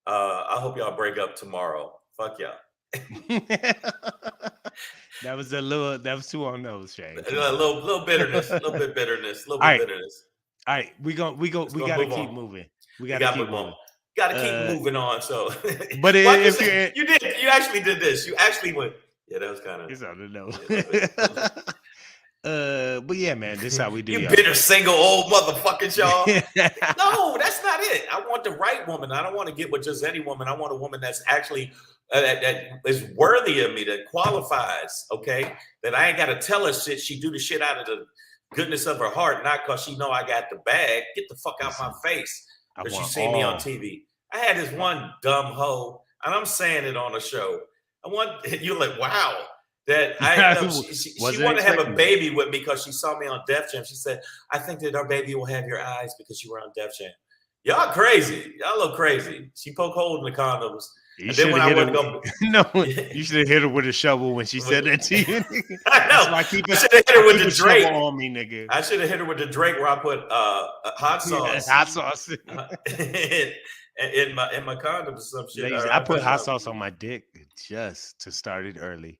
A: I hope y'all break up tomorrow. Fuck y'all.
B: That was too on those, Shane.
A: A little bitterness, a little bit bitterness. All
B: right, we gotta keep moving. We gotta keep moving.
A: Got to keep moving on. So,
B: but if
A: you actually did this. You actually went. Yeah, that was kind of.
B: It's out of know. But yeah, man, this is how we do.
A: You
B: y'all.
A: bitter single old motherfuckers, y'all. No, that's not it. I want the right woman. I don't want to get with just any woman. I want a woman that's actually that is worthy of me, that qualifies. Okay, that I ain't got to tell her shit. She do the shit out of the goodness of her heart, not because she know I got the bag. Get the fuck out my face because you see me on TV. I had this one dumb hoe, and I'm saying it on the show. You're like, wow. That I know she wanted to have a baby with me because she saw me on Def Jam. She said, I think that our baby will have your eyes because you were on Def Jam. Y'all crazy. Y'all look crazy. She poked holes in the condoms.
B: You should have hit her. No, you should have hit her with a shovel when she said that to you.
A: I know. I should have hit her with the Drake
B: on me, nigga.
A: I should have hit her with the Drake where I put hot sauce.
B: Hot sauce.
A: in my condom or some shit.
B: I put hot sauce on my dick just to start it early.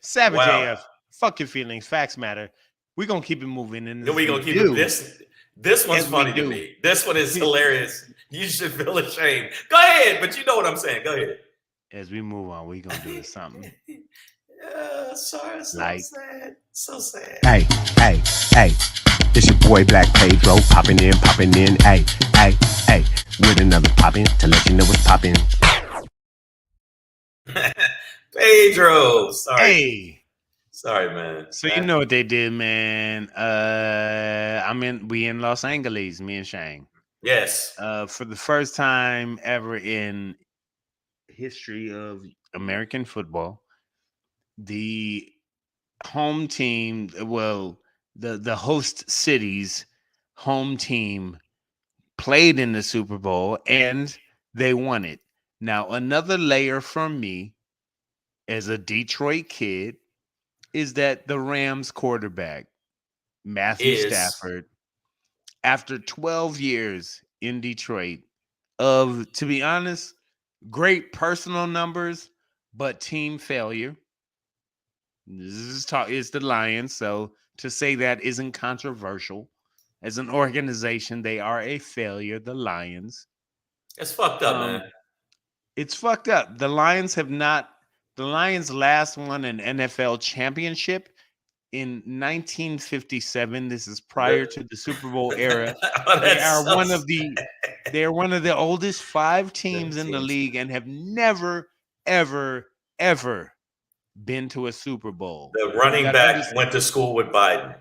B: Savage AF, fuck your feelings. Facts matter. We're gonna keep it moving. And
A: we're gonna keep it. This one's funny to me. This one is hilarious. You should feel ashamed. Go ahead, but you know what I'm saying. Go ahead.
B: As we move on, we're gonna do something.
A: Sorry, sad. So sad.
C: Hey. It's your boy Black Pedro popping in. Hey. With another popping to let you know what's popping.
A: Pedro, sorry.
B: Hey,
A: sorry, man.
B: So you know what they did, man. We in Los Angeles, me and Shang.
A: Yes.
B: For the first time ever in history of American football, the home team, the host city's home team played in the Super Bowl and they won it. Now, another layer from me as a Detroit kid is that the Rams quarterback, Matthew Stafford, after 12 years in Detroit of, to be honest, great personal numbers, but team failure. It's the Lions, so to say that isn't controversial. As an organization, they are a failure, the Lions.
A: It's fucked up, man.
B: It's fucked up. The Lions last won an NFL championship in 1957. This is prior to the Super Bowl era. They are one of the oldest 5 teams in the league and have never, ever, ever been to a Super Bowl.
A: The running back went to school with Biden.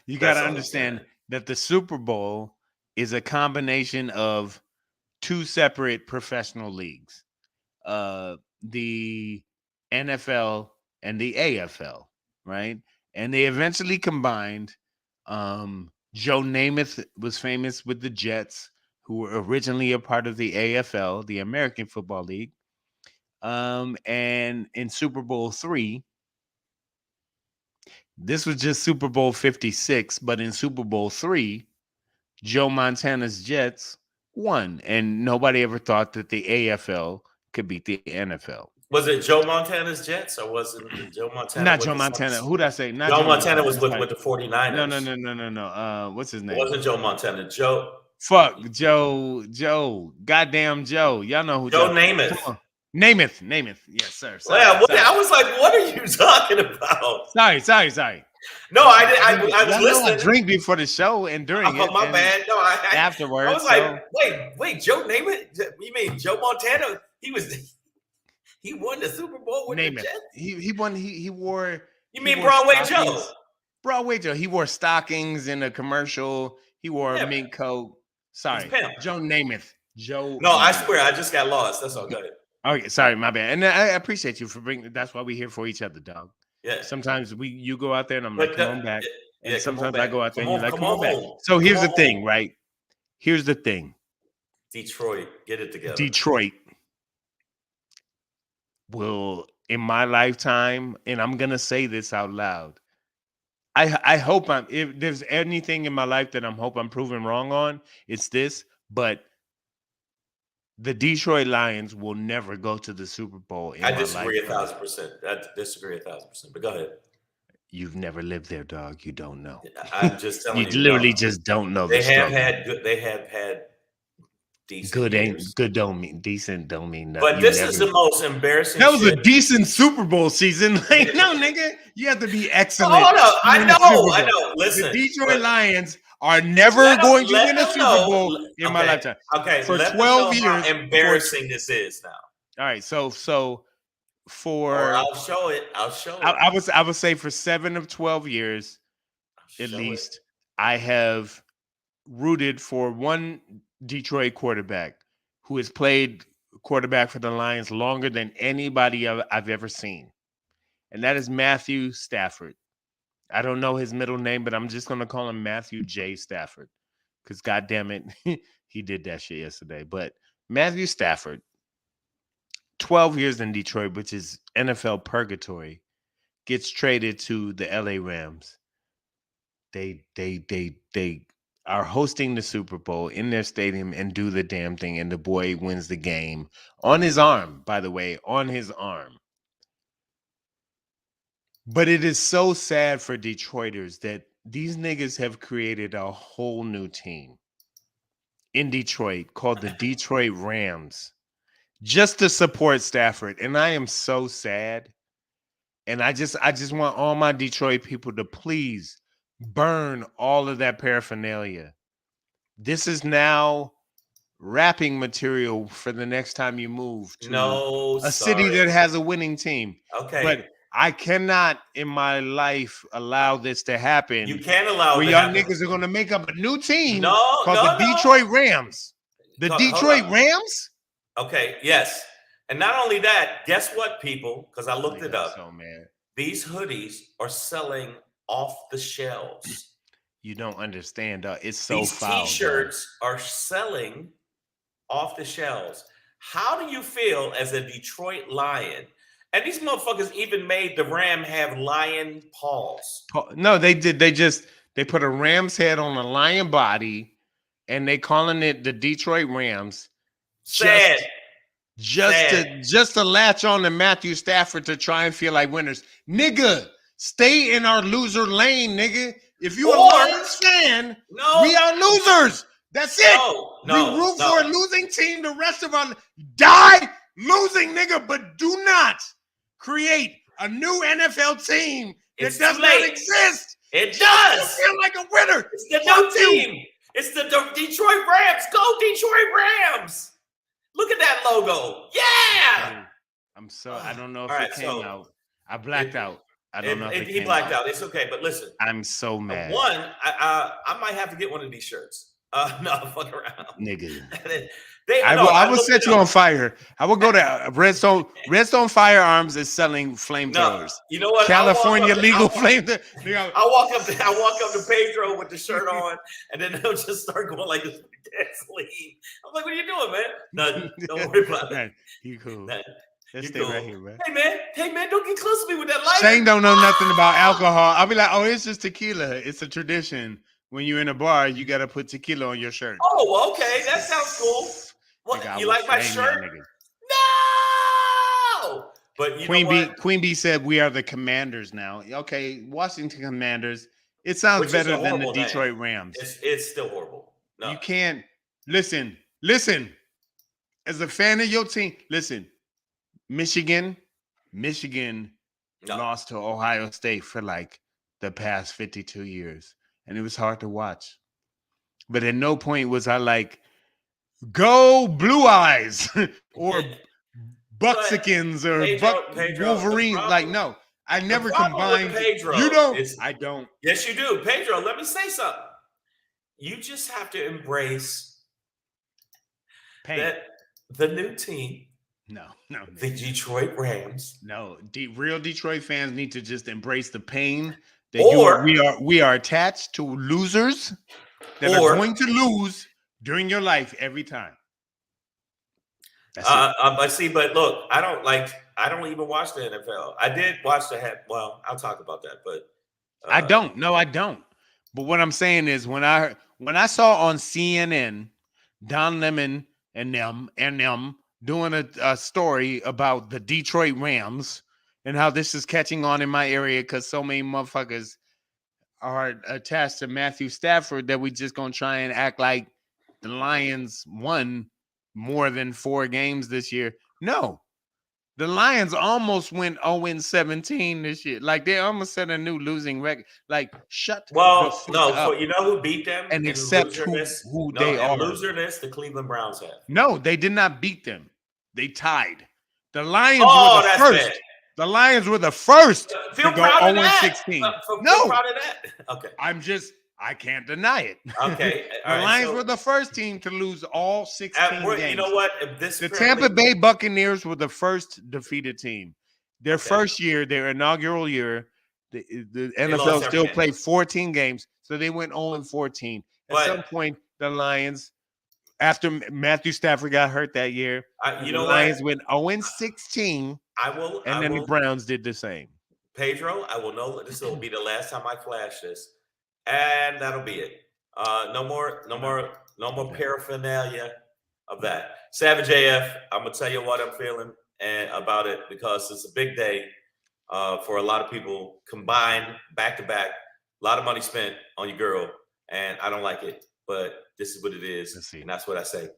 B: You got to understand that the Super Bowl is a combination of 2 separate professional leagues, the NFL and the AFL, right? And they eventually combined. Joe Namath was famous with the Jets, who were originally a part of the AFL, the American Football League. And in Super Bowl 3, this was just Super Bowl 56, but in Super Bowl 3, Joe Montana's Jets won, and nobody ever thought that the AFL could beat the NFL.
A: Was it Joe Montana's Jets, or was it Joe Montana?
B: Not Joe Montana. Who did I say? Not
A: Joe Montana was with the 49ers.
B: No. What's his name?
A: It wasn't Joe Montana.
B: Fuck, Joe. Goddamn Joe. Y'all know who
A: Joe Namath.
B: Namath. Yes, sir.
A: Sorry. I was like, what are you talking about?
B: Sorry.
A: No, I was listening.
B: I drink before the show and during it.
A: My bad. No,
B: afterwards.
A: I was like, wait, Joe Namath? You mean Joe Montana? He won the Super Bowl with the Jets?
B: He won. He wore.
A: You mean Broadway Joe?
B: Broadway Joe. He wore stockings in a commercial. He wore a mink coat. Sorry, Joe Namath. Joe.
A: No, I swear, I just got lost. That's all good.
B: Okay, sorry, my bad. And I appreciate you for bringing. That's why we're here for each other, dog.
A: Yeah.
B: Sometimes you go out there and I'm like, come on back. And sometimes I go out there and you're like, come on back. So here's the thing, right? Here's the thing.
A: Detroit, get it together.
B: Detroit will, in my lifetime, and I'm gonna say this out loud. I hope if there's anything in my life that I'm proven wrong on, it's this. But the Detroit Lions will never go to the Super Bowl.
A: I disagree 1,000%. I disagree 1,000%. But go ahead.
B: You've never lived there, dog. You don't know.
A: I'm just telling you.
B: You literally just don't know.
A: They have had decent years.
B: Good don't mean decent don't mean nothing.
A: But this is the most embarrassing.
B: That was
A: shit.
B: a decent Super Bowl season. Like, no, nigga, you have to be excellent.
A: Oh no, I know. Listen,
B: the Detroit Lions are never going to win a Super Bowl in my lifetime.
A: Okay,
B: for 12 years.
A: How embarrassing this is now.
B: All right, so for
A: I'll show it.
B: I would say for 7 of 12 years, at least, I have rooted for one Detroit quarterback who has played quarterback for the Lions longer than anybody I've ever seen. And that is Matthew Stafford. I don't know his middle name, but I'm just going to call him Matthew J. Stafford because, goddamn it, he did that shit yesterday. But Matthew Stafford, 12 years in Detroit, which is NFL purgatory, gets traded to the LA Rams. They are hosting the Super Bowl in their stadium and do the damn thing, and the boy wins the game on his arm, by the way, on his arm. But it is so sad for Detroiters that these niggas have created a whole new team in Detroit called the Detroit Rams just to support Stafford. And I am so sad. And I just want all my Detroit people to please burn all of that paraphernalia. This is now wrapping material for the next time you move to a city that has a winning team.
A: Okay.
B: But I cannot in my life allow this to happen.
A: You can't allow
B: where y'all niggas are going to make up a new team called the
A: no.
B: Detroit Rams. The Detroit Rams?
A: Okay, yes. And not only that, guess what, people? Because I looked it up.
B: So mad.
A: These hoodies are selling off the shelves.
B: You don't understand. It's so
A: These
B: foul.
A: T-shirts are selling off the shelves. How do you feel as a Detroit Lion? And these motherfuckers even made the Ram have lion paws.
B: No, they did. They put a ram's head on a lion body, and they calling it the Detroit Rams.
A: Sad.
B: Just to latch on to Matthew Stafford to try and feel like winners. Nigga, stay in our loser lane, nigga. If you're a Lions fan, we are losers. That's it. We root for a losing team the rest of our die losing, nigga, but do not create a new NFL team that does not exist.
A: It does.
B: You feel like a winner.
A: It's the new team. It's the Detroit Rams. Go Detroit Rams. Look at that logo. Yeah.
B: I don't know if it came out. I blacked out. I don't know if
A: he blacked out. It's okay, but listen.
B: I'm so mad.
A: One, I might have to get one of these shirts. No, fuck around,
B: nigga.
A: I
B: will set you on fire. I will go to Redstone. Redstone Firearms is selling flamethrowers.
A: No, you know what?
B: California legal flamethrowers.
A: I walk up to Pedro with the shirt on, and then they'll just start going like this with gasoline. I'm like, "What are you doing, man?" Nothing. Don't worry about it.
B: You cool?
A: Let's
B: stay right here, man.
A: Hey man, don't get close to me with that light.
B: Shane don't know nothing about alcohol. I'll be like, "Oh, it's just tequila. It's a tradition." When you're in a bar, you got to put tequila on your shirt.
A: Oh, okay. That sounds cool. What, you like my shirt? No! But you know what?
B: Queen Bee said we are the Commanders now. Okay, Washington Commanders. It sounds better than the Detroit Rams.
A: It's still horrible. No.
B: You can't. Listen. As a fan of your team, listen. Michigan lost to Ohio State for like the past 52 years. And it was hard to watch. But at no point was I like, go Blue Eyes or Bucksikins or
A: Pedro,
B: Wolverine. Like, no, I never combined.
A: Pedro,
B: you don't. I don't.
A: Yes, you do. Pedro, let me say something. You just have to embrace that the new team.
B: No.
A: The Detroit Rams.
B: No, real Detroit fans need to just embrace the pain. We are attached to losers that are going to lose during your life every time. That's it.
A: But look, I don't even watch the NFL. I did watch I'll talk about that, but
B: I don't. No, I don't. But what I'm saying is when I saw on CNN Don Lemon and them doing a story about the Detroit Rams and how this is catching on in my area because so many motherfuckers are attached to Matthew Stafford that we just gonna try and act like the Lions won more than 4 games this year. No. The Lions almost went 0-17 this year. Like they almost set a new losing record. Like shut the fuck up.
A: You know who beat them
B: and
A: in
B: accept who they are.
A: Loserness, the Cleveland Browns have.
B: No, they did not beat them. They tied. The Lions
A: were
B: the first.
A: Bad.
B: The Lions were the first
A: feel
B: to go 0-16.
A: No, proud of that. Okay.
B: I can't deny it.
A: Okay.
B: The Lions were the first team to lose all 16 games.
A: You know what?
B: The Tampa Bay Buccaneers were the first defeated team. Their first year, their inaugural year, the NFL still played 14 games, so they went 0-14. At some point, the Lions, after Matthew Stafford got hurt that year, the Lions went 0-16. And then the Browns did the same.
A: Pedro, I will know this will be the last time I flash this. And that'll be it. No more paraphernalia of that. Savage AF, I'm gonna tell you what I'm feeling and about it because it's a big day for a lot of people combined back to back. A lot of money spent on your girl, and I don't like it. But this is what it is, and that's what I say.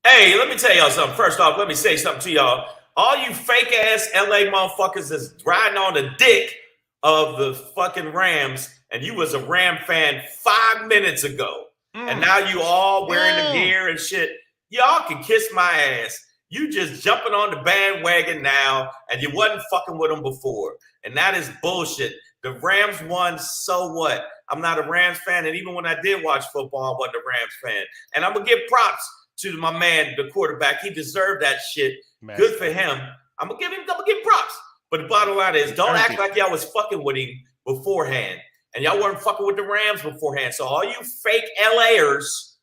A: Hey, let me tell y'all something. First off, let me say something to y'all. All you fake ass LA motherfuckers is riding on the dick of the fucking Rams, and you was a Ram fan 5 minutes ago. And now you all wearing the gear and shit. Y'all can kiss my ass. You just jumping on the bandwagon now, and you wasn't fucking with them before. And that is bullshit. The Rams won, so what? I'm not a Rams fan, and even when I did watch football, I wasn't a Rams fan. And I'm going to give props to my man, the quarterback. He deserved that shit. Good for him. I'm going to give him props. But the bottom line is, don't act like y'all was fucking with him beforehand. And y'all weren't fucking with the Rams beforehand. So all you fake LAers,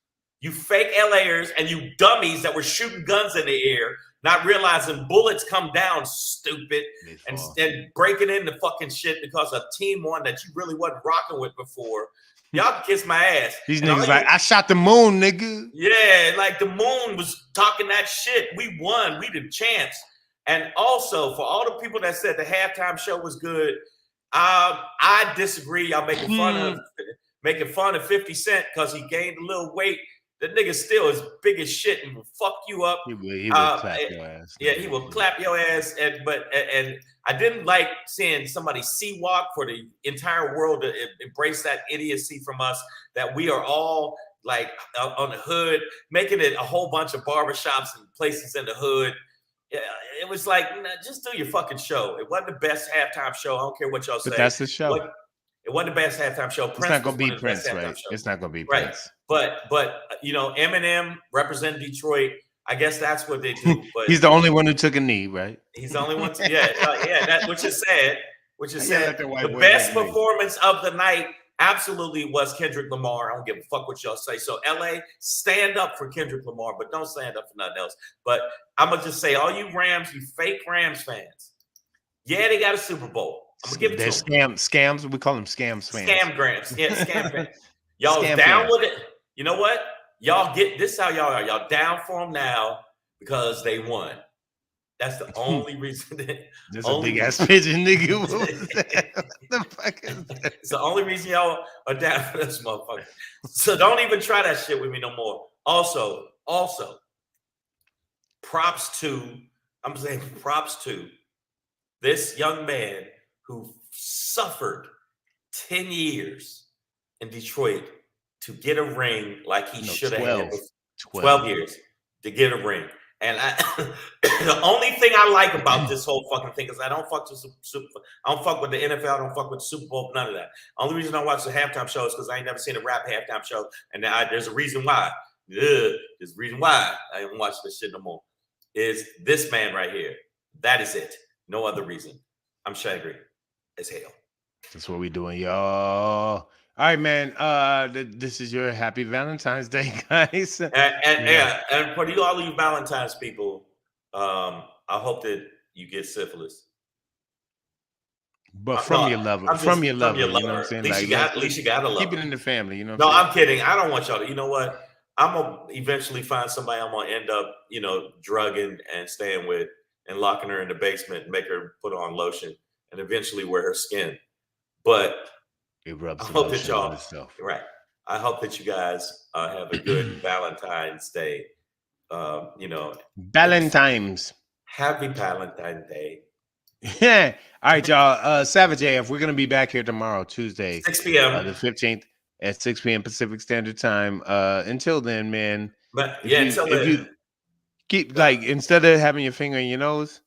A: and you dummies that were shooting guns in the air, not realizing bullets come down, stupid, and breaking into fucking shit because a team won that you really wasn't rocking with before. Y'all can kiss my ass.
B: These niggas like, I shot the moon, nigga.
A: Yeah, like the moon was talking that shit. We won. We the champs. And also, for all the people that said the halftime show was good, I disagree. Y'all making fun of 50 Cent because he gained a little weight. The nigga still is big as shit and will fuck you up.
B: He will clap your ass.
A: Yeah, he will clap your ass. And I didn't like seeing somebody C-walk for the entire world to embrace that idiocy from us, that we are all like on the hood, making it a whole bunch of barbershops and places in the hood. It was like, just do your fucking show. It wasn't the best halftime show. I don't care what y'all say.
B: But that's the show.
A: It wasn't the best halftime show.
B: It's not going to be Prince, right? It's not going to be Prince.
A: But you know, Eminem representing Detroit. I guess that's what they do. But
B: he's the only one who took a knee, right?
A: He's the only one. Which is sad. The best performance of the night absolutely was Kendrick Lamar. I don't give a fuck what y'all say. So LA, stand up for Kendrick Lamar, but don't stand up for nothing else. But I'm gonna just say, all you Rams, you fake Rams fans. Yeah, they got a Super Bowl. I'm gonna give it to them.
B: Scams. We call them scams fans.
A: Scam grams. Yeah, scam fans. Y'all down with it? You know what? Y'all get this. How y'all are? Y'all down for them now because they won. That's the only reason.
B: That's a big ass pigeon, nigga. What was that? What the fuck is that?
A: It's the only reason y'all are down for this motherfucker. So don't even try that shit with me no more. Also, props to this young man who suffered 10 years in Detroit to get a ring like he should have had 12 years to get a ring. And the only thing I like about this whole fucking thing is I don't fuck with the NFL, I don't fuck with the Super Bowl, none of that. Only reason I watch the halftime show is because I ain't never seen a rap halftime show, and there's a reason why. There's a reason why I don't watch this shit no more. Is this man right here? That is it. No other reason. I'm Shangry as hell.
B: That's what we doing, y'all. All right, man. This is your happy Valentine's Day, guys.
A: And for you all you Valentine's people, I hope that you get syphilis.
B: But from your lover, you know what I'm saying?
A: At least you got a lover.
B: Keep it in the family, you know.
A: No, I'm kidding. I don't want y'all to. You know what? I'm gonna eventually find somebody I'm gonna end up, you know, drugging and staying with and locking her in the basement and make her put on lotion and eventually wear her skin. But
B: It rubs
A: I
B: the
A: hope that
B: lotion on
A: y'all,
B: itself.
A: right. I hope that you guys have a good Valentine's Day. You know,
B: Valentine's.
A: happy Valentine's Day.
B: Yeah. All right, y'all. Savage AF, we're gonna be back here tomorrow, Tuesday,
A: 6 p.m.
B: The 15th at 6 p.m. Pacific Standard Time. Until then, man.
A: But
B: If you keep like instead of having your finger in your nose,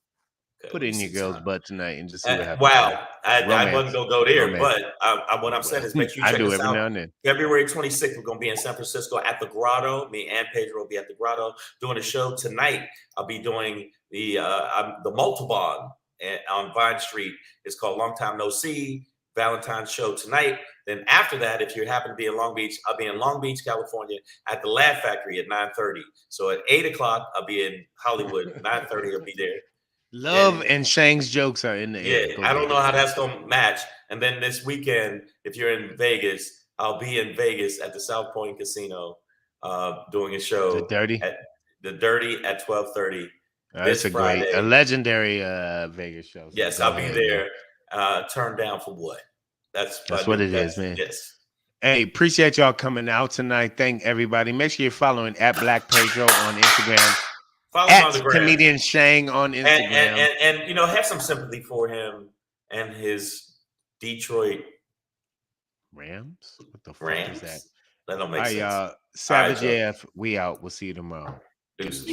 B: put it in your girl's butt tonight and just see what happens.
A: Wow, I wasn't gonna go there,
B: Romance.
A: but what I'm saying is make sure you
B: I
A: check
B: do
A: us
B: every
A: out.
B: now and then.
A: February 26th, we're gonna be in San Francisco at the Grotto. Me and Pedro will be at the Grotto doing a show tonight. I'll be doing the Multibon on Vine Street. It's called Long Time No See. Valentine's show tonight. Then after that, if you happen to be in Long Beach, I'll be in Long Beach, California at the Laugh Factory at 9:30. So at 8 o'clock, I'll be in Hollywood. 9:30, I'll be there.
B: Love and Shang's jokes are in the air.
A: Yeah, I don't know how that's gonna match. And then this weekend, if you're in Vegas, I'll be in Vegas at the South Point Casino, doing a show.
B: The Dirty
A: at 12:30.
B: That's a
A: Friday.
B: great, a legendary Vegas show. So
A: yes, I'll be there. Turned down for what? That's
B: what it is, man.
A: Yes.
B: Hey, appreciate y'all coming out tonight. Thank everybody. Make sure you're following at Black Pedro on Instagram.
A: Follow him on the
B: At
A: gram.
B: Comedian Shang on Instagram.
A: And you know, have some sympathy for him and his Detroit
B: Rams. What the fuck
A: Rams?
B: is that?
A: That don't make
B: All right,
A: sense.
B: y'all. Savage
A: All right,
B: AF, we out. We'll see you tomorrow.
A: Deuces.